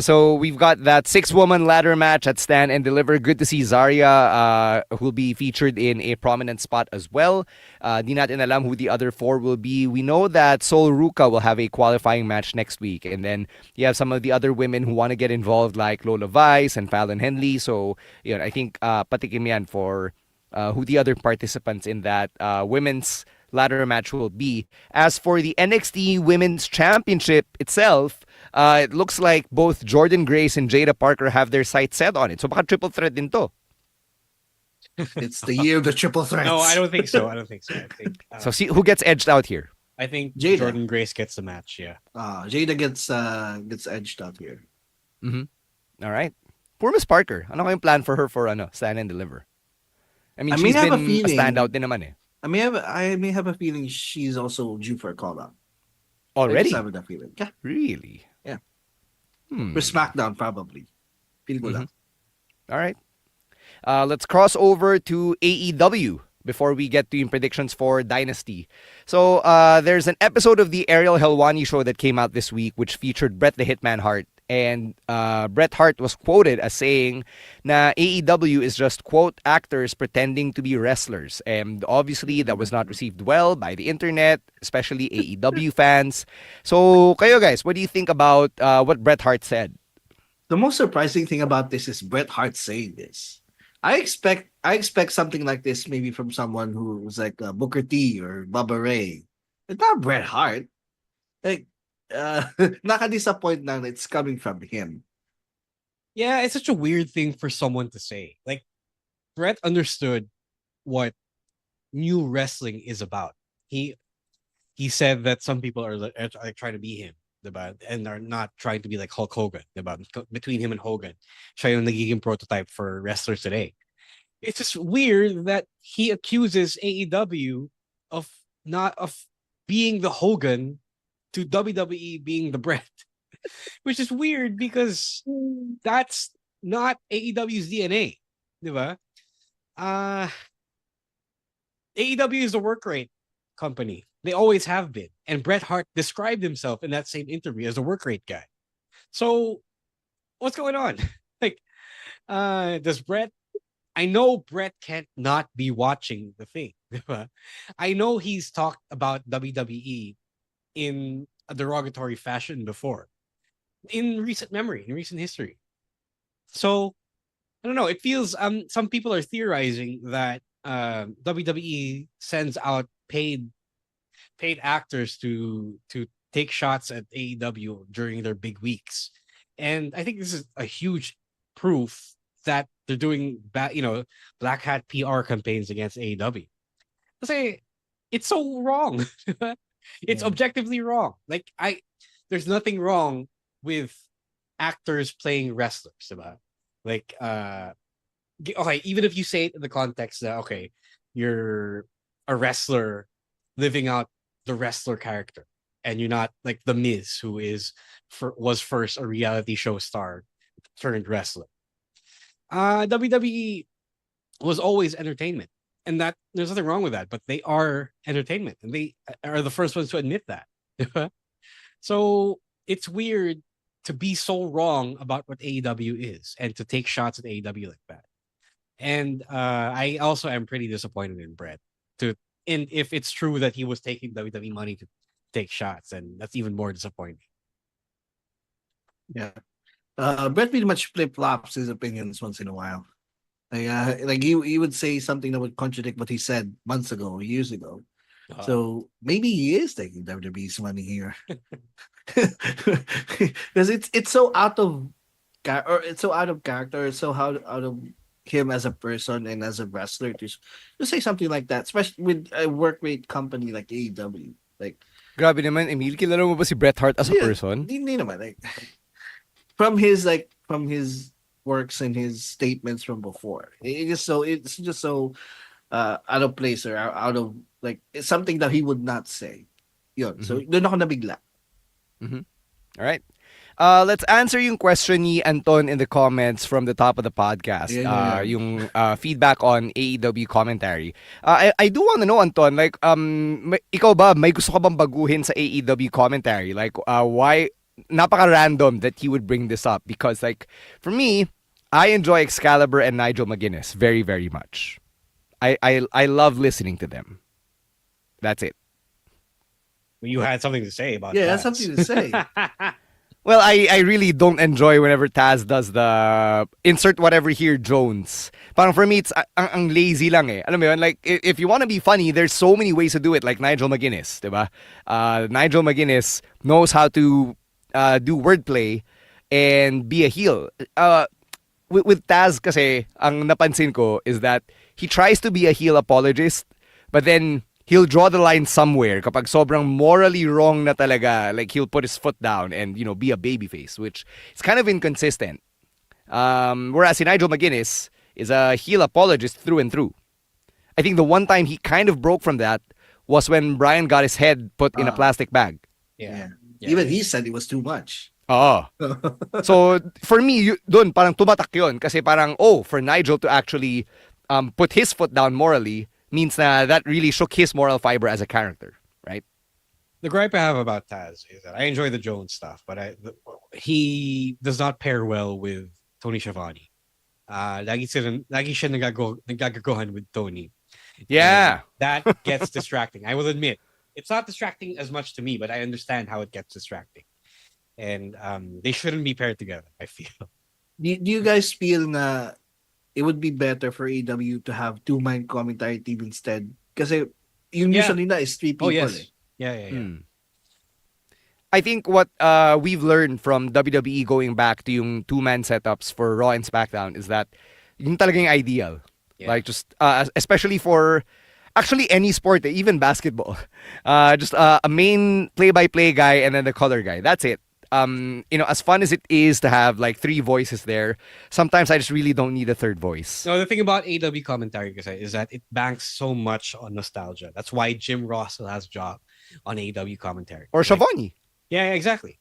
So we've got that 6-woman ladder match at Stand and Deliver. Good to see Zarya who will be featured in a prominent spot as well. Di natin alam who the other 4 will be. We know that Sol Ruca will have a qualifying match next week. And then you have some of the other women who want to get involved like Lola Vice and Fallon Henley. So I think patikim yan for who the other participants in that women's ladder match will be. As for the NXT Women's Championship itself, it looks like both Jordan Grace and Jada Parker have their sights set on it. So baka triple threat din to. It's the year of the triple threats. No, I don't think so. I think, so see who gets edged out here. I think Jada. Jordan Grace gets the match, yeah. Jada gets edged out here. Mm-hmm. All right. Poor Miss Parker. Ano kayong plan for her for Stand and Deliver? I mean, she's have been a feeling, standout din naman eh. I may have a feeling she's also due for a call up. I Already? just have that feeling. Yeah. Really? Yeah. Hmm. For SmackDown, probably. Feeling ko lang. All right. Let's cross over to AEW before we get to yung predictions for Dynasty. So there's an episode of the Ariel Helwani show that came out this week which featured Bret the Hitman Hart. And Bret Hart was quoted as saying na AEW is just, quote, actors pretending to be wrestlers. And obviously, that was not received well by the internet, especially AEW fans. So, kayo guys, what do you think about what Bret Hart said? The most surprising thing about this is Bret Hart saying this. I expect something like this maybe from someone who's like Booker T or Bubba Ray. It's not Bret Hart. Like, nakadisappoint na it's coming from him. Yeah, it's such a weird thing for someone to say. Like, Bret understood what new wrestling is about. He said that some people are like trying to be him, diba? And are not trying to be like Hulk Hogan, diba? Between him and Hogan, siya yung nagiging prototype for wrestlers today. It's just weird that he accuses AEW of not of being the Hogan to WWE being the Bret, which is weird because that's not AEW's DNA, diba? AEW is a work rate company. They always have been. And Bret Hart described himself in that same interview as a work rate guy. So what's going on? Like, does Bret... I know Bret can't not be watching the thing. Diba? I know he's talked about WWE in a derogatory fashion before. In recent memory, in recent history. So, I don't know. It feels... some people are theorizing that WWE sends out paid actors to take shots at AEW during their big weeks, and I think this is a huge proof that they're doing black hat PR campaigns against AEW. Say it's so wrong. It's objectively wrong. Like there's nothing wrong with actors playing wrestlers, about like okay, even if you say it in the context that okay, you're a wrestler living out the wrestler character, and you're not like the Miz, who was first a reality show star turned wrestler. WWE was always entertainment, and that there's nothing wrong with that. But they are entertainment, and they are the first ones to admit that. So it's weird to be so wrong about what AEW is, and to take shots at AEW like that. And I also am pretty disappointed in Bret. And if it's true that he was taking WWE money to take shots, and that's even more disappointing. Yeah. Bret pretty much flip-flops his opinions once in a while. Like he would say something that would contradict what he said months ago, years ago. So maybe he is taking WWE's money here. Because it's so out of character, it's so out of him as a person and as a wrestler to say something like that, especially with a work rate company like AEW. Like, grabe naman, Emil, kilala mo ba si Bret Hart as a person? Hindi naman, like from his works and his statements from before. It's just so out of place, or out of, like, it's something that he would not say. Yun. So doon ako nabigla. All right. Let's answer yung question ni Anton in the comments from the top of the podcast. Yung feedback on AEW commentary. I do want to know, Anton, like, ikaw ba, may gusto ka bang baguhin sa AEW commentary? Like, why, napaka-random that he would bring this up? Because, like, for me, I enjoy Excalibur and Nigel McGuinness very, very much. I love listening to them. That's it. You had something to say about that. Yeah, that's something to say. Well, I really don't enjoy whenever Taz does the insert whatever here Jones. Parang for me, it's ang lazy lang eh. Alam mo yun? Like, if you want to be funny, there's so many ways to do it, like Nigel McGuinness, diba? Nigel McGuinness knows how to do wordplay and be a heel. With Taz kasi, ang napansin ko is that he tries to be a heel apologist, but then he'll draw the line somewhere kapag sobrang morally wrong na talaga. Like, he'll put his foot down and, be a babyface, which is kind of inconsistent. Whereas si Nigel McGuinness is a heel apologist through and through. I think the one time he kind of broke from that was when Brian got his head put in a plastic bag. Yeah. Even he said it was too much. Oh. So for me, doon parang tumatak yun kasi parang for Nigel to actually put his foot down morally means that really shook his moral fiber as a character, right? The gripe I have about Taz is that I enjoy the Jones stuff, but he does not pair well with Tony Schiavone. Lagi siya nagagagohan with Tony. Yeah. And that gets distracting. I will admit, it's not distracting as much to me, but I understand how it gets distracting. And they shouldn't be paired together, I feel. Do you guys feel na it would be better for AEW to have two-man commentary team instead? Kasi yung usually na is three people. Oh, yes. Yeah. I think what we've learned from WWE going back to yung two-man setups for Raw and SmackDown is that yung talagang ideal. Yeah. Like just especially for actually any sport, even basketball. Just a main play-by-play guy and then the color guy. That's it. As fun as it is to have like three voices there, sometimes I just really don't need a third voice. No, the thing about AEW commentary is that it banks so much on nostalgia. That's why Jim Ross still has a job on AEW commentary. Or Schiavone. Yeah, exactly.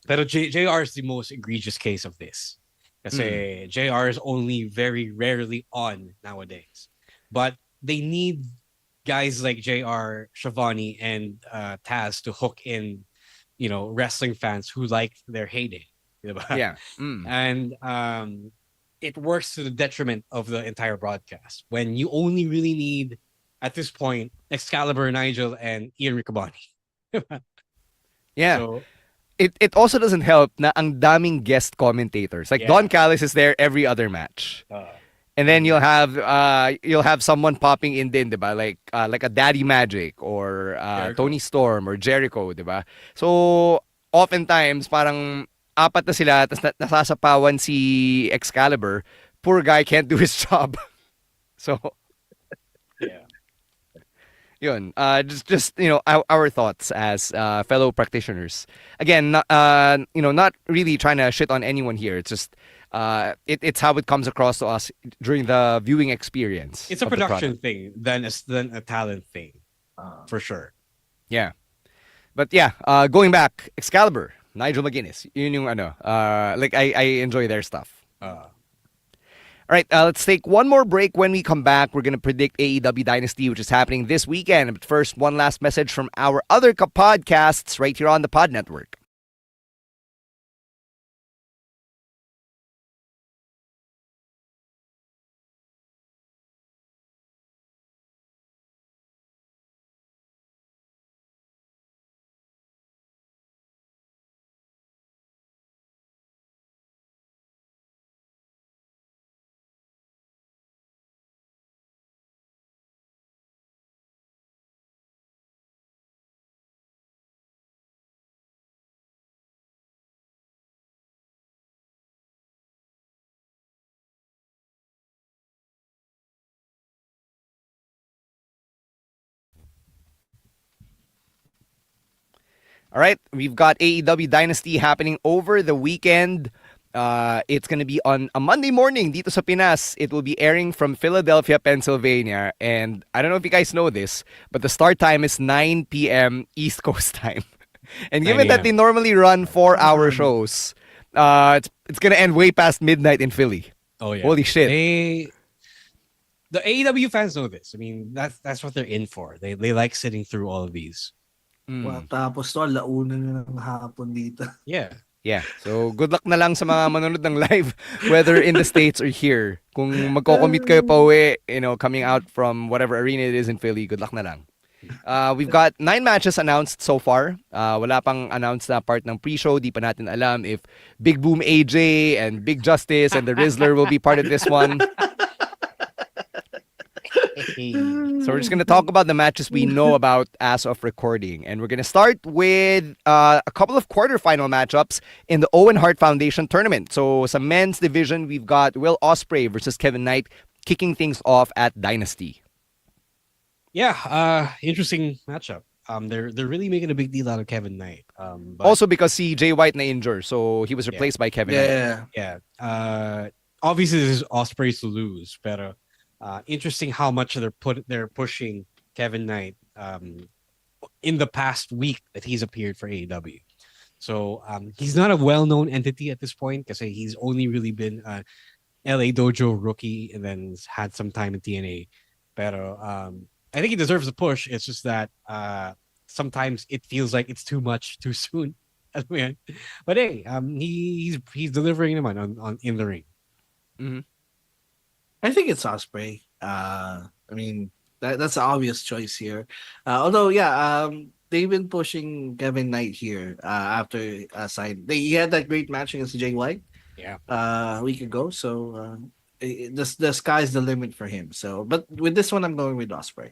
But JR is the most egregious case of this. Kasi JR is only very rarely on nowadays. But they need guys like JR, Schiavone, and Taz to hook in wrestling fans who like their heyday. Yeah. And it works to the detriment of the entire broadcast when you only really need, at this point, Excalibur, Nigel, and Ian Riccoboni. Yeah. So, it also doesn't help na ang daming guest commentators. Like Don Callis is there every other match. And then you'll have someone popping in din, diba? Like a Daddy Magic or Tony Storm or Jericho, diba? So oftentimes parang apat na sila tas nasasapawan si Excalibur. Poor guy can't do his job. So yun. Just our thoughts as fellow practitioners. Again, not really trying to shit on anyone here. It's just it's how it comes across to us during the viewing experience. It's a production thing than a talent thing, for sure. Yeah, but going back, Excalibur, Nigel McGuinness, yun yung I enjoy their stuff. All right, let's take one more break. When we come back, we're going to predict AEW Dynasty, which is happening this weekend. But first, one last message from our other podcasts right here on the Pod Network. All right, we've got AEW Dynasty happening over the weekend. It's going to be on a Monday morning dito sa Pinas. It will be airing from Philadelphia, Pennsylvania. And I don't know if you guys know this, but the start time is 9 p.m. East Coast time. And given that they normally run 4-hour shows, it's going to end way past midnight in Philly. Oh, yeah. Holy shit. The AEW fans know this. I mean, that's what they're in for. They like sitting through all of these. Well, tapos to, alauna na ng hapon dito. Yeah. Yeah. So, good luck na lang sa mga manonood ng live, whether in the States or here. Kung magko-commute kayo pa uwi, coming out from whatever arena it is in Philly, good luck na lang. We've got 9 matches announced so far. Wala pang announced na part ng pre-show. Di pa natin alam if Big Boom AJ and Big Justice and the Rizzler will be part of this one. So we're just going to talk about the matches we know about as of recording. And we're going to start with a couple of quarterfinal matchups in the Owen Hart Foundation tournament. So sa men's division, we've got Will Ospreay versus Kevin Knight kicking things off at Dynasty. Yeah, interesting matchup. They're really making a big deal out of Kevin Knight. But also because si Jay White na injured, so he was replaced by Kevin Knight. Yeah. Obviously, this is Ospreay to lose, pero Interesting how much they're pushing Kevin Knight in the past week that he's appeared for AEW. So he's not a well-known entity at this point because he's only really been a LA Dojo rookie and then had some time in TNA. Pero I think he deserves a push. It's just that sometimes it feels like it's too much too soon. But hey, he's delivering them on in the ring. Mm-hmm. I think it's Ospreay. I mean, that's the obvious choice here. Although, yeah, they've been pushing Kevin Knight here after he had that great match against Jay White. Yeah. A week ago. So the sky's the limit for him. So, but with this one, I'm going with Ospreay.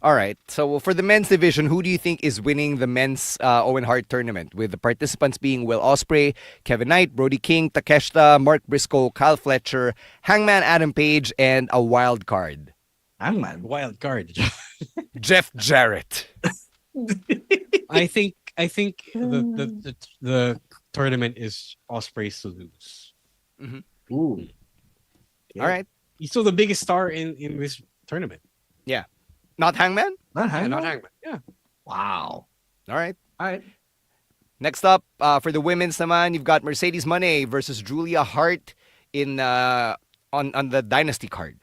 All right. So for the men's division, who do you think is winning the men's Owen Hart tournament? With the participants being Will Ospreay, Kevin Knight, Brody King, Takeshita, Mark Briscoe, Kyle Fletcher, Hangman Adam Page, and a wild card. Hangman? Wild card. Jeff Jarrett. I think the tournament is Ospreay's to lose. Mm-hmm. Ooh. Yeah. All right. He's still the biggest star in this tournament. Yeah. Not Hangman? Not Hangman? Yeah, not Hangman. Yeah. Wow. All right. All right. Next up, for the women's naman, you've got Mercedes Moné versus Julia Hart in on the Dynasty card.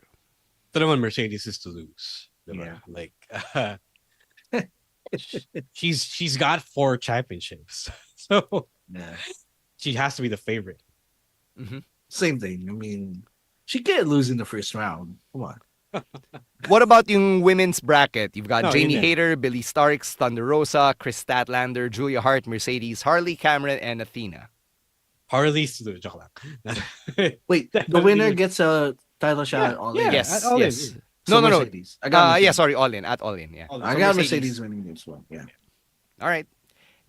Ito naman Mercedes is to lose. Yeah. Like she's got 4 championships. So yeah, she has to be the favorite. Mm-hmm. Same thing. I mean, she can't lose in the first round. Come on. What about yung women's bracket? You've got No, Jamie yun Hayter, Billy Starks, Thunder Rosa, Chris Statlander, Julia Hart, Mercedes, Harley Cameron, and Athena. Harley's to lose. Joke lang. Wait, the winner gets a title shot at All In. Yes, All yes. In. So No. Mercedes. I got Mercedes. Yeah, sorry, All In, at All In, yeah. I got Mercedes winning this one. Yeah. All right.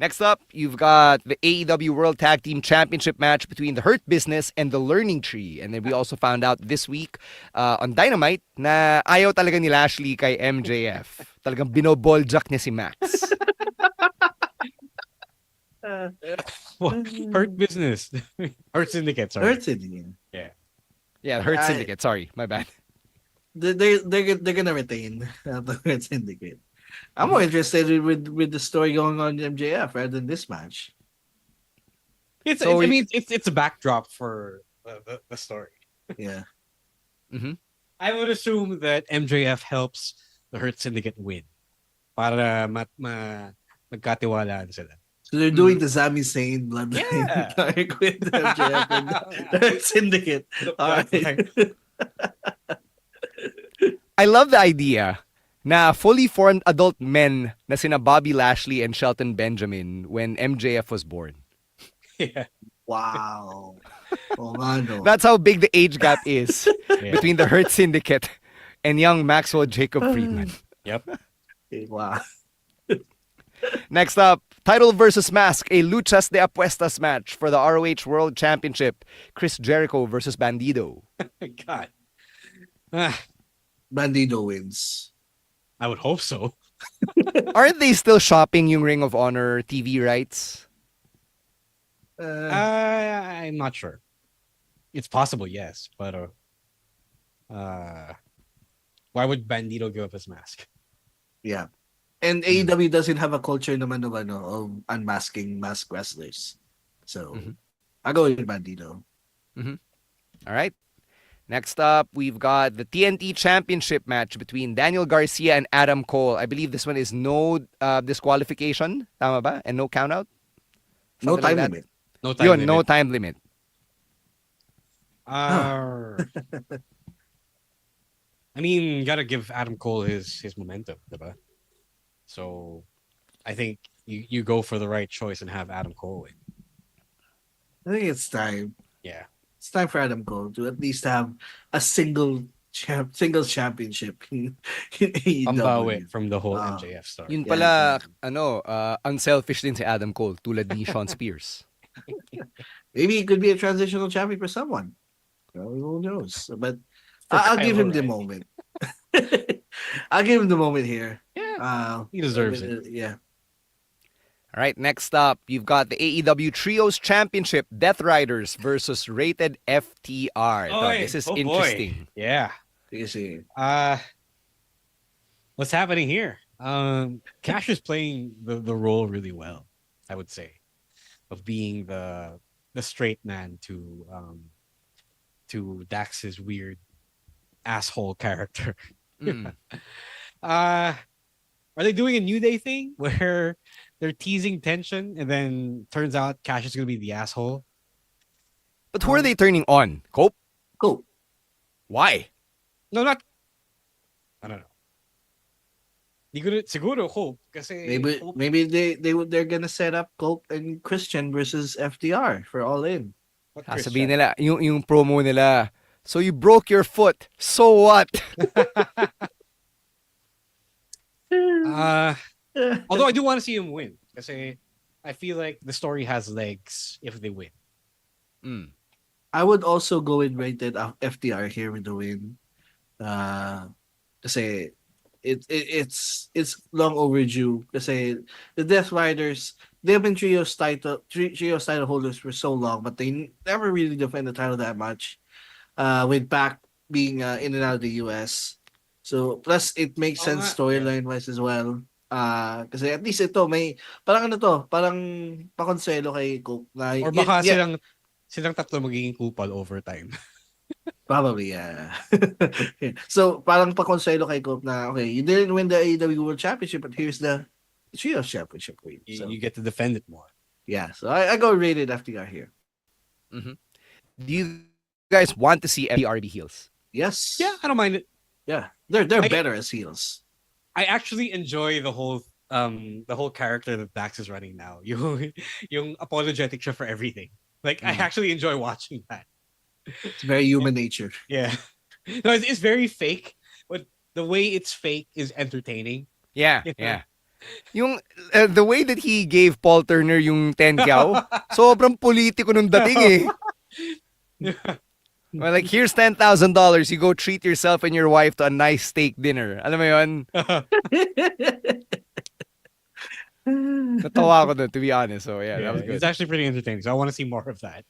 Next up, you've got the AEW World Tag Team Championship match between the Hurt Business and the Learning Tree. And then we also found out this week on Dynamite na ayaw talaga ni Lashley kay MJF. Talagang binoboljak niya si Max. Hurt Business. Hurt Syndicate, sorry. Hurt Syndicate. Yeah. Yeah, Hurt Syndicate. Sorry, my bad. They're gonna retain the Hurt Syndicate. I'm more interested with the story going on in MJF rather than this match. It's a backdrop for the story. Yeah. Mm-hmm. I would assume that MJF helps the Hurt Syndicate win. Para magkatiwalaan sila. So they're doing the Sami Zayn bloodline like with MJF and the Hurt Syndicate. All right. I love the idea na fully formed adult men na sina Bobby Lashley and Shelton Benjamin when MJF was born. Yeah. Wow. Oh, mano. That's how big the age gap is between the Hurt Syndicate and young Maxwell Jacob Friedman. Yep. Wow. Next up, title versus mask, a Luchas de Apuestas match for the ROH World Championship. Chris Jericho versus Bandido. God. Bandido wins. I would hope so. Aren't they still shopping yung Ring of Honor TV rights? I'm not sure. It's possible, yes, but why would Bandido give up his mask? Yeah. And AEW doesn't have a culture naman of unmasking mask wrestlers. So I go with Bandido. Mm-hmm. All right. Next up, we've got the TNT Championship match between Daniel Garcia and Adam Cole. I believe this one is no disqualification, tama ba? And no countout? No time limit. No time limit. No time limit. I mean, gotta give Adam Cole his momentum, diba? So I think you go for the right choice and have Adam Cole win. I think it's time. Yeah. It's time for Adam Cole to at least have a singles championship in AEW. Pambawi from the whole MJF story. Yun pala, unselfish din si Adam Cole, tulad ni Sean Spears. Maybe it could be a transitional champion for someone. Well, who knows? But I'll give him the moment. I'll give him the moment here. Yeah, he deserves it. Yeah. All right, next up, you've got the AEW Trios Championship, Death Riders versus Rated FTR. This is interesting. Boy. Yeah. You see. What's happening here? Cash is playing the role really well, I would say, of being the straight man to Dax's weird asshole character. Are they doing a New Day thing where they're teasing tension and then turns out Cash is gonna be the asshole? But who are they turning on? Cope? Cope. Why? No, not. I don't know. Siguro Hope kasi maybe they're gonna set up Cope and Christian versus FTR for All In. Sabihin nila, yung promo nila, so you broke your foot, so what? Although I do want to see him win kasi I feel like the story has legs if they win. I would also go with rated FTR here with the win. Kasi it's long overdue. Kasi the Death Riders, they've been trios title holders for so long, but they never really defend the title that much. With Pac being in and out of the US. So plus it makes sense storyline wise as well. Kasi at least ito may parang pakonselo kay Coke na, or baka silang tatlo magiging kupal over time. Probably, yeah. So, parang pakonselo kay Cope na, okay, you didn't win the AEW World Championship, but here's the Trios Championship win. So, you get to defend it more. Yeah, so I go rated FTR here. Do you guys want to see FTR be heels? Yes. Yeah, I don't mind it. Yeah, they're better as heels. I actually enjoy the whole character that Dax is running now. Yung apologetic siya for everything. Like, I actually enjoy watching that. It's very human nature. Yeah. No, it's very fake, but the way it's fake is entertaining. Yeah, yeah. Yung the way that he gave Paul Turner yung 10 kyaw, sobrang politiko nung dating Well, like, here's $10,000. You go treat yourself and your wife to a nice steak dinner. Alam mo yun? Natawa ako doon, to be honest. So, yeah, that was good. It's actually pretty entertaining. So I want to see more of that.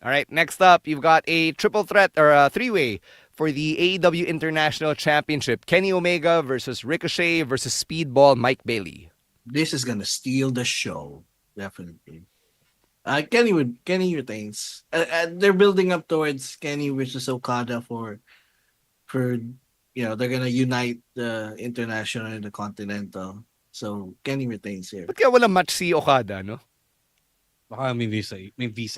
All right, next up, you've got a triple threat or a three-way for the AEW International Championship. Kenny Omega versus Ricochet versus Speedball Mike Bailey. This is gonna steal the show, definitely. Kenny retains. They're building up towards Kenny versus Okada for they're gonna unite the International and the Continental. So Kenny retains here. Ba't kaya walang match si Okada, no? Baka may visa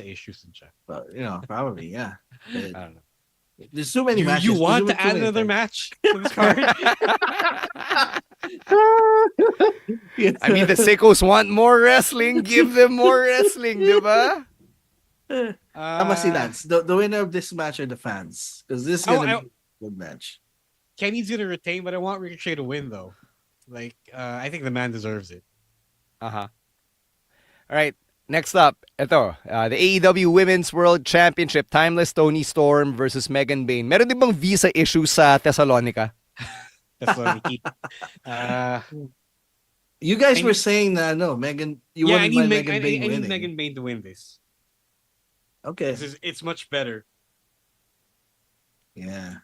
issues din siya. Well, probably, yeah. I don't know. There's too many matches. You want to add another match to this card? Yes. I mean, the sickos want more wrestling. Give them more wrestling, di ba? Tama si Lance. The winner of this match are the fans. Because this is going to be a good match. Kenny's going to retain, but I want Ricochet to win, though. Like, I think the man deserves it. All right. Next up, ito, the AEW Women's World Championship, Timeless Toni Storm versus Megan Bayne. Meron din bang visa issue sa Thessalonica? Thessaloniki. You guys were saying that, no, Megan, I need Megan Bayne winning. I need Megan Bayne to win this. Okay. It's much better. Yeah.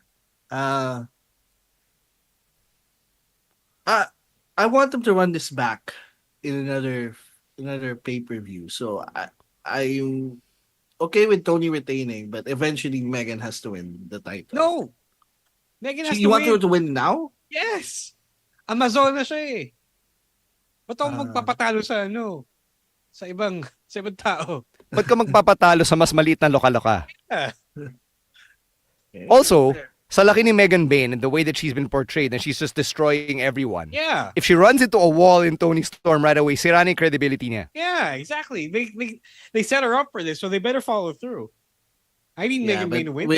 I want them to run this back in another pay-per-view. So I'm okay with Tony retaining, but eventually Megan has to win the title. No! Megan has to win. You want her to win now? Yes! Amazon na siya eh. Ba't ako magpapatalo sa sa ibang tao? Ba't ka magpapatalo sa mas maliit na loka-loka? Yeah. Also, sa laki ni Megan Bayne and the way that she's been portrayed and she's just destroying everyone. Yeah. If she runs into a wall in Toni Storm right away, sira na yung credibility niya. Yeah, exactly. They set her up for this, so they better follow through. I need Megan Bayne to win.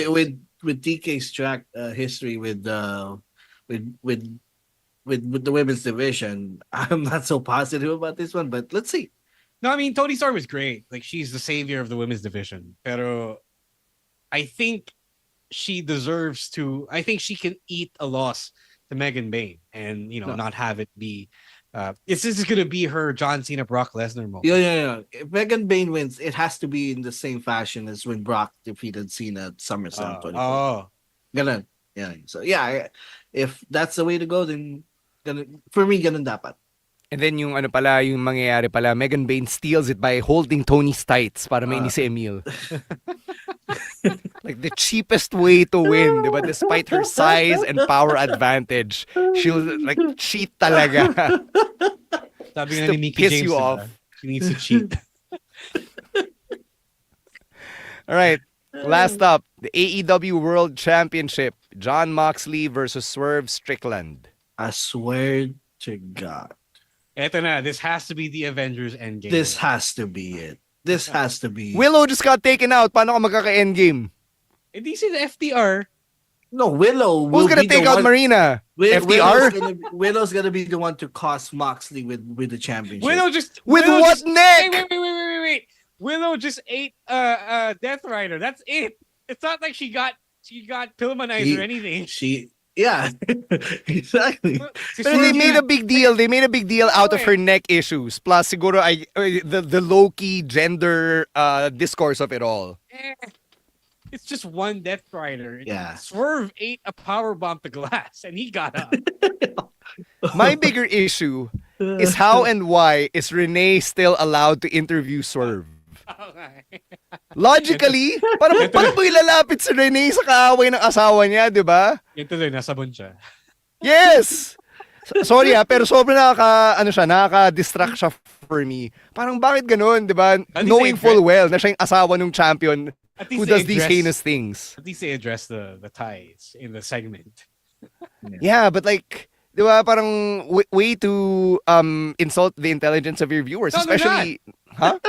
With TK's track history with the women's division, I'm not so positive about this one, but let's see. No, I mean, Toni Storm is great. Like, she's the savior of the women's division. Pero I think she deserves to. I think she can eat a loss to Megan Bayne and not have it be. This is going to be her John Cena Brock Lesnar moment. Yeah. If Megan Bayne wins, it has to be in the same fashion as when Brock defeated Cena at SummerSlam 24. Oh, Ganun. Yeah. So yeah, if that's the way to go, then for me, ganun dapat. And then yung ano pala, yung mangyayari pala, Megan Bain steals it by holding Tony's tights para mainis si Emil. Like the cheapest way to win, diba? Despite her size and power advantage, she'll like cheat talaga. Sabi nga to ni Mickey piss James, you off. She needs to cheat. All right. Last up, the AEW World Championship. Jon Moxley versus Swerve Strickland. I swear to God. Eto na, this has to be the Avengers Endgame. This has to be it. This has to be. Willow just got taken out. Paano ka magkaka-endgame? Hindi sila FTR. No, Willow. Who's gonna take out Marina? FTR? Willow's gonna be the one to cost Moxley with the championship. Willow just with Willow what just, neck? Wait. Willow just ate Death Rider. That's it. It's not like she got Pillmanizer or anything. Yeah, exactly. But they made a big deal. They made a big deal out of her neck issues. Plus, siguro, the low-key gender discourse of it all. It's just one Death Rider. Yeah. Swerve ate a power bomb to glass, and he got up. My bigger issue is how and why is Renee still allowed to interview Swerve? Logically, paano ba ilalapit si Renee sa kaaway ng asawa niya, di ba? Yung tuloy, nasabon siya. Yes! Sorry pero sobrang nakaka-distract siya for me. Parang bakit ganun, di ba? Knowing full well na siya yung asawa ng champion who does these heinous things. At least they address the ties in the segment. Yeah, but like, di ba, parang way to insult the intelligence of your viewers. No, especially, huh?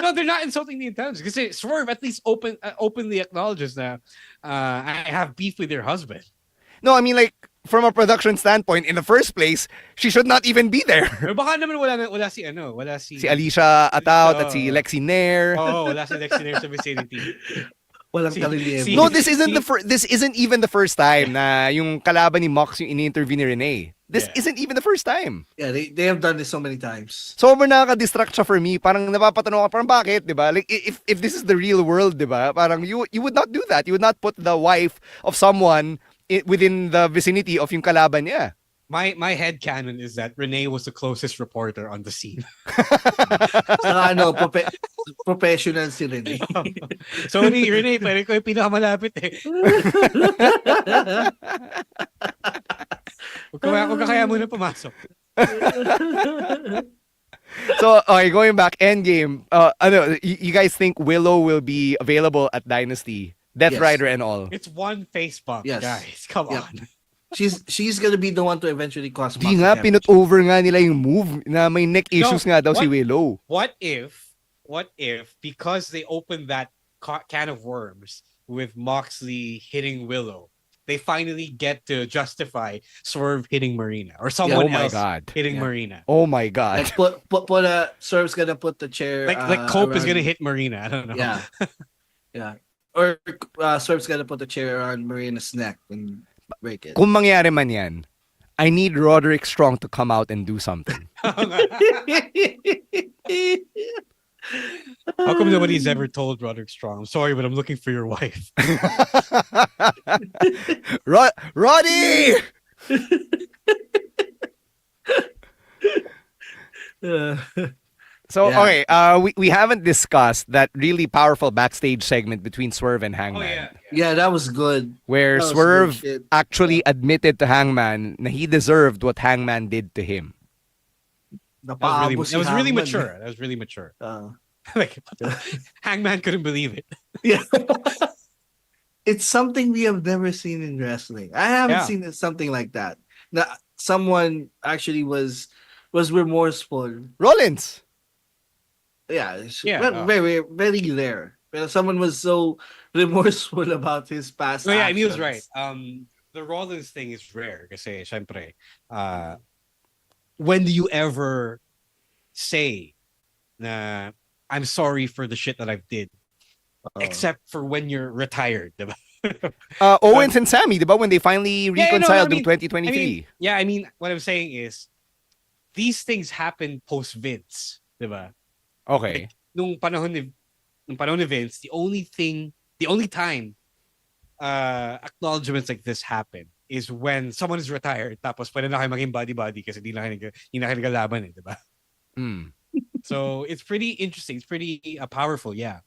No, they're not insulting the intelligence. Because Swerve at least openly acknowledges that I have beef with your husband. No, I mean like, from a production standpoint, in the first place, she should not even be there. Pero baka naman wala si si Alicia Ataut at si Lexi Nair. Wala si Lexi Nair sa vicinity. Walang kalilievo. No, this isn't even the first time na yung kalaban ni Mox yung ini-interview ni Renee. This isn't even the first time. Yeah, they have done this so many times. Sobrang nakaka-distract siya for me. Parang napapatanong ka, parang bakit, di ba? Like, if this is the real world, di ba? Parang you would not do that. You would not put the wife of someone within the vicinity of yung kalaban niya. My headcanon is that Renee was the closest reporter on the scene. Saka professional si Renee. Sorry, Renee, pero ikaw yung pinakamalapit eh. Huwag ka kaya muna pumasok. So, okay, going back, Endgame. You guys think Willow will be available at Dynasty? Death Rider and all. It's one face bump, guys. Come on. She's gonna be the one to eventually cost Di nga, pinot-over nga nila yung move na may neck issues nga daw si Willow. What if, because they opened that can of worms with Moxley hitting Willow, they finally get to justify Swerve hitting Marina or someone else hitting Marina. Oh my God. Like put Swerve's gonna put the chair like Cope is gonna hit Marina. I don't know. Yeah. Yeah. Or Swerve's gonna put the chair around Marina's neck and break it. Kung mangyari man yan, I need Roderick Strong to come out and do something. How come nobody's ever told Roderick Strong, I'm sorry, but I'm looking for your wife? Roddy! So, okay, we haven't discussed that really powerful backstage segment between Swerve and Hangman. Yeah, that was good. Where Swerve actually admitted to Hangman na he deserved what Hangman did to him. That was really mature. That was really mature. Like, Hangman couldn't believe it. Yeah. It's something we have never seen in wrestling. I haven't seen something like that. Now, someone actually was remorseful. Rollins. Yeah. Very, very rare. But someone was so remorseful about his past actions. Yeah, he was right. The Rollins thing is rare kasi syempre, when do you ever say na I'm sorry for the shit that I've did? Except for when you're retired, diba? Owens and Sammy, diba? When they finally reconciled in 2023. I mean, what I'm saying is, these things happen post Vince, diba? Okay. Like, nung panahon ni Vince, the only time acknowledgements like this happen is when someone is retired tapos pwede na kayo maging body-body kasi hindi na kayo nagalaban diba? So it's pretty interesting. It's pretty powerful, yeah.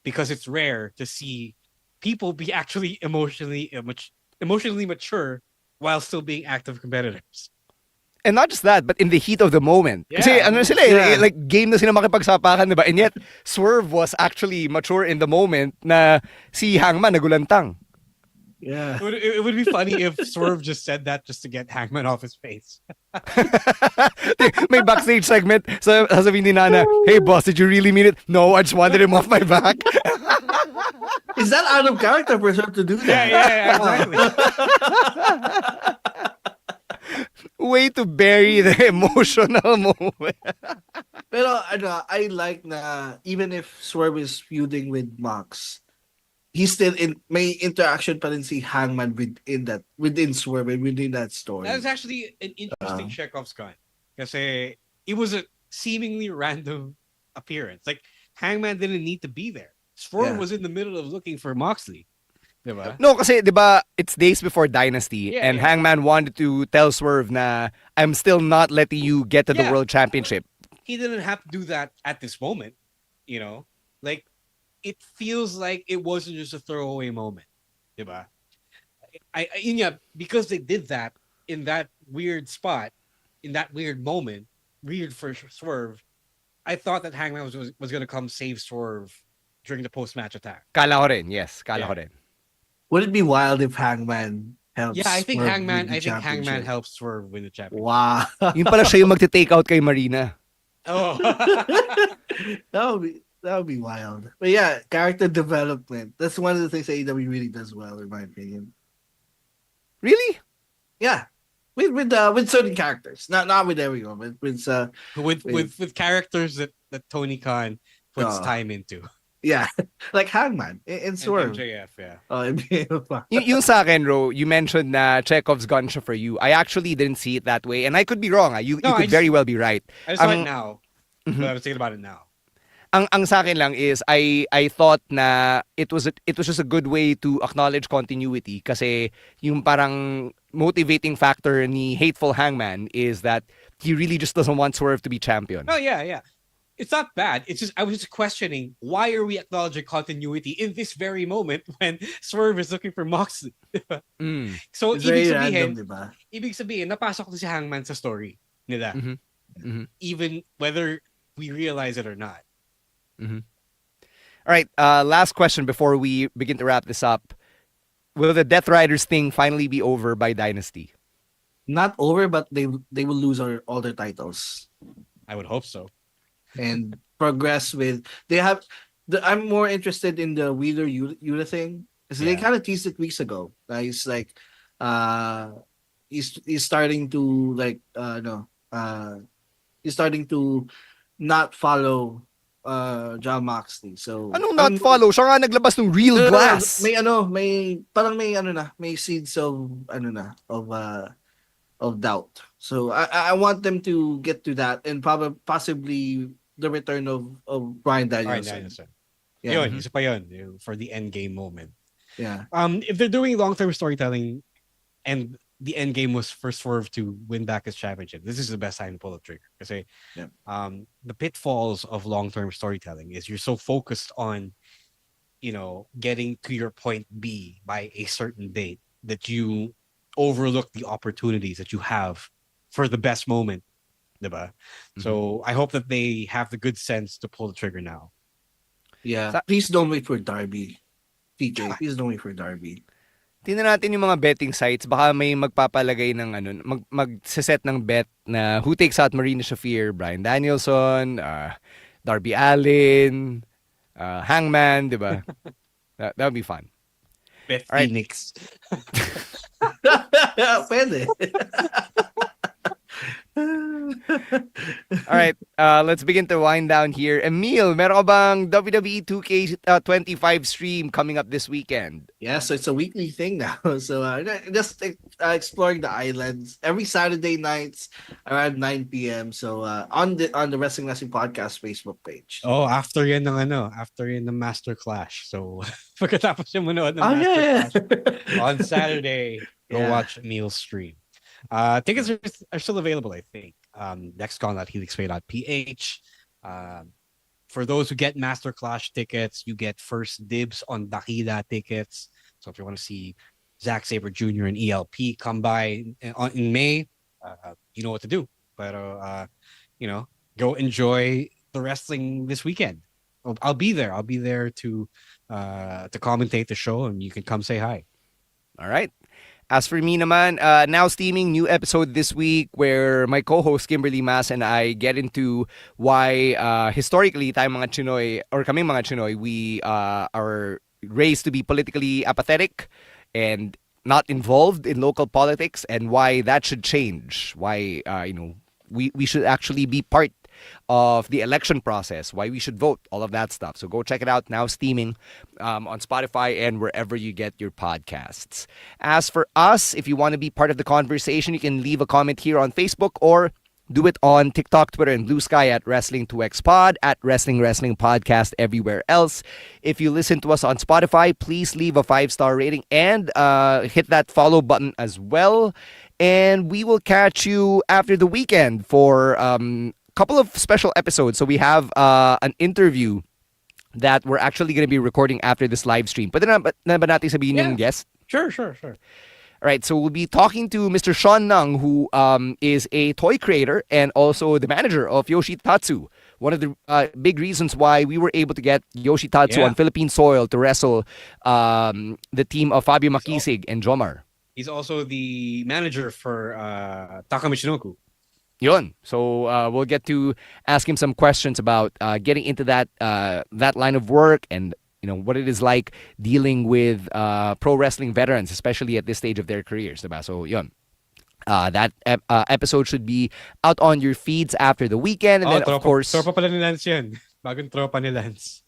Because it's rare to see people be actually emotionally mature while still being active competitors. And not just that, but in the heat of the moment. Yeah. Kasi ano sila like game na sila makipagsapakan, diba? And yet, Swerve was actually mature in the moment na si Hangman nagulantang. Yeah. It would be funny if Swerve just said that just to get Hangman off his face. May backstage segment, so sasabihin ni Nana, "Hey boss, did you really mean it?" "No, I just wanted him off my back." Is that out of character for Swerve to do that? Yeah, exactly. Way to bury the emotional moment. Pero I like na even if Swerve is feuding with Mox, he's still may interaction pa rin si Hangman within Swerve and within that story. That's actually an interesting Chekhov's gun. Kasi it was a seemingly random appearance. Like Hangman didn't need to be there. Swerve was in the middle of looking for Moxley. Diba? No, kasi diba, it's days before Dynasty and Hangman wanted to tell Swerve na I'm still not letting you get to the World Championship. He didn't have to do that at this moment, you know? Like, it feels like it wasn't just a throwaway moment. Diba? Because they did that in that weird spot, in that weird moment, weird for Swerve, I thought that Hangman was going to come save Swerve during the post-match attack. Kala ko rin, yes. Kala ko rin. Would it be wild if Hangman helps? Yeah, I think Swerve Hangman. win the I think Hangman championship? helps Swerve win the championship. Wow. Yun pala siya yung magte-take out kay Marina. Oh, that would be wild. But yeah, character development. That's one of the things AEW really does well, in my opinion. Really? Yeah, with certain characters, not with everyone, but with characters that Tony Khan puts time into. Yeah, like Hangman and Swerve. MJF, yeah. Oh, MJF. Yung sa akin, Ro, you mentioned na Chekhov's gun siya for you. I actually didn't see it that way, and I could be wrong. You could very well be right. I just saw it now. But I was thinking about it now. Ang sa akin lang is I thought na it was just a good way to acknowledge continuity kasi yung parang motivating factor ni Hateful Hangman is that he really just doesn't want Swerve to be champion. Oh yeah. It's not bad. It's just I was just questioning why are we acknowledging continuity in this very moment when Swerve is looking for Moxley. So it's very random, diba? Ibig sabihin napasok na si Hangman sa story nila. Even whether we realize it or not. All right, last question before we begin to wrap this up. Will the Death Riders thing finally be over by Dynasty? Not over, but they will lose all their titles. I would hope so. And progress with I'm more interested in the Wheeler Yuta thing because they kind of teased it weeks ago. He's like, he's starting to like he's starting to not follow John Moxley. So anong not follow? Siya nga naglabas ng real glass. May seeds of doubt. So I want them to get to that and possibly the return of Bryan Danielson. Yeah. Yun, isa pa yun, for the end game moment. Yeah. If they're doing long-term storytelling and the end game was for Swerve to win back his championship, this is the best time to pull the trigger. Kasi the pitfalls of long-term storytelling is you're so focused on, getting to your point B by a certain date that you overlook the opportunities that you have for the best moment. Diba? So I hope that they have the good sense to pull the trigger now. Yeah. Please don't wait for Darby. PJ, please don't wait for Darby. Tingnan natin yung mga betting sites. Baka may magpapalagay ng mag-set ng bet na who takes out Marina Shafir, Bryan Danielson, Darby Allin, Hangman, di ba? That would be fun. Bet Phoenix. Pwede. All right, let's begin to wind down here. Emil, meron ka bang WWE 2K25 stream coming up this weekend? Yeah, so it's a weekly thing now. So just exploring the islands every Saturday nights around 9 p.m. So on the Wrestling Podcast Facebook page. Oh, after yan ng Master Clash. So pagkatapos yung manood ng Master yeah. Clash on Saturday, go Yeah. watch Emil's stream. Tickets are still available, I think. Nextcon.helixway.ph. For those who get Master Clash tickets, you get first dibs on Dakila tickets. So if you want to see Zack Sabre Jr. and ELP come by in May, you know what to do. But go enjoy the wrestling this weekend. I'll be there. I'll be there to commentate the show, and you can come say hi. All right. As for me naman, now steaming new episode this week where my co-host Kimberly Mas and I get into why historically tayong mga Chinoy or kaming mga Chinoy, we are raised to be politically apathetic and not involved in local politics, and why that should change. Why we should actually be part of the election process, why we should vote, all of that stuff. So go check it out, now steaming on Spotify and wherever you get your podcasts. As for us, if you want to be part of the conversation, you can leave a comment here on Facebook or do it on TikTok, Twitter, and Blue Sky at Wrestling2XPod, at Wrestling Podcast everywhere else. If you listen to us on Spotify, please leave a 5-star rating and hit that follow button as well. And we will catch you after the weekend for couple of special episodes. So we have an interview that we're actually going to be recording after this live stream. Pwede na ba natin sabihin yung guest? Sure. All right, so we'll be talking to Mr. Sean Nung, who is a toy creator and also the manager of Yoshitatsu. One of the big reasons why we were able to get Yoshitatsu on Philippine soil to wrestle the team of Fabio Makisig and Jomar. He's also the manager for Taka Michinoku. Yun. So we'll get to ask him some questions about getting into that line of work and what it is like dealing with pro wrestling veterans, especially at this stage of their careers. Diba? So yun. That episode should be out on your feeds after the weekend, and then of course tropa pala ni Lance yan. Bagong tropa ni Lance.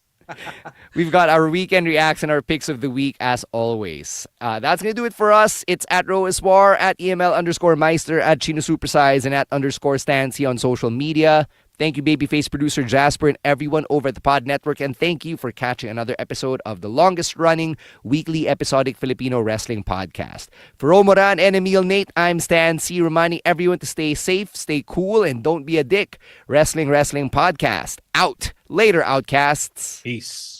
We've got our weekend reacts and our picks of the week as always. That's going to do it for us. It's at Roeswar, at EML_Meister, at Chino Supersize, and at _Stancy on social media. Thank you, babyface producer Jasper and everyone over at the Pod Network. And thank you for catching another episode of the longest-running weekly episodic Filipino wrestling podcast. For Romoran and Emil Nate, I'm Stan C, reminding everyone to stay safe, stay cool, and don't be a dick. Wrestling Podcast. Out. Later, Outcasts. Peace.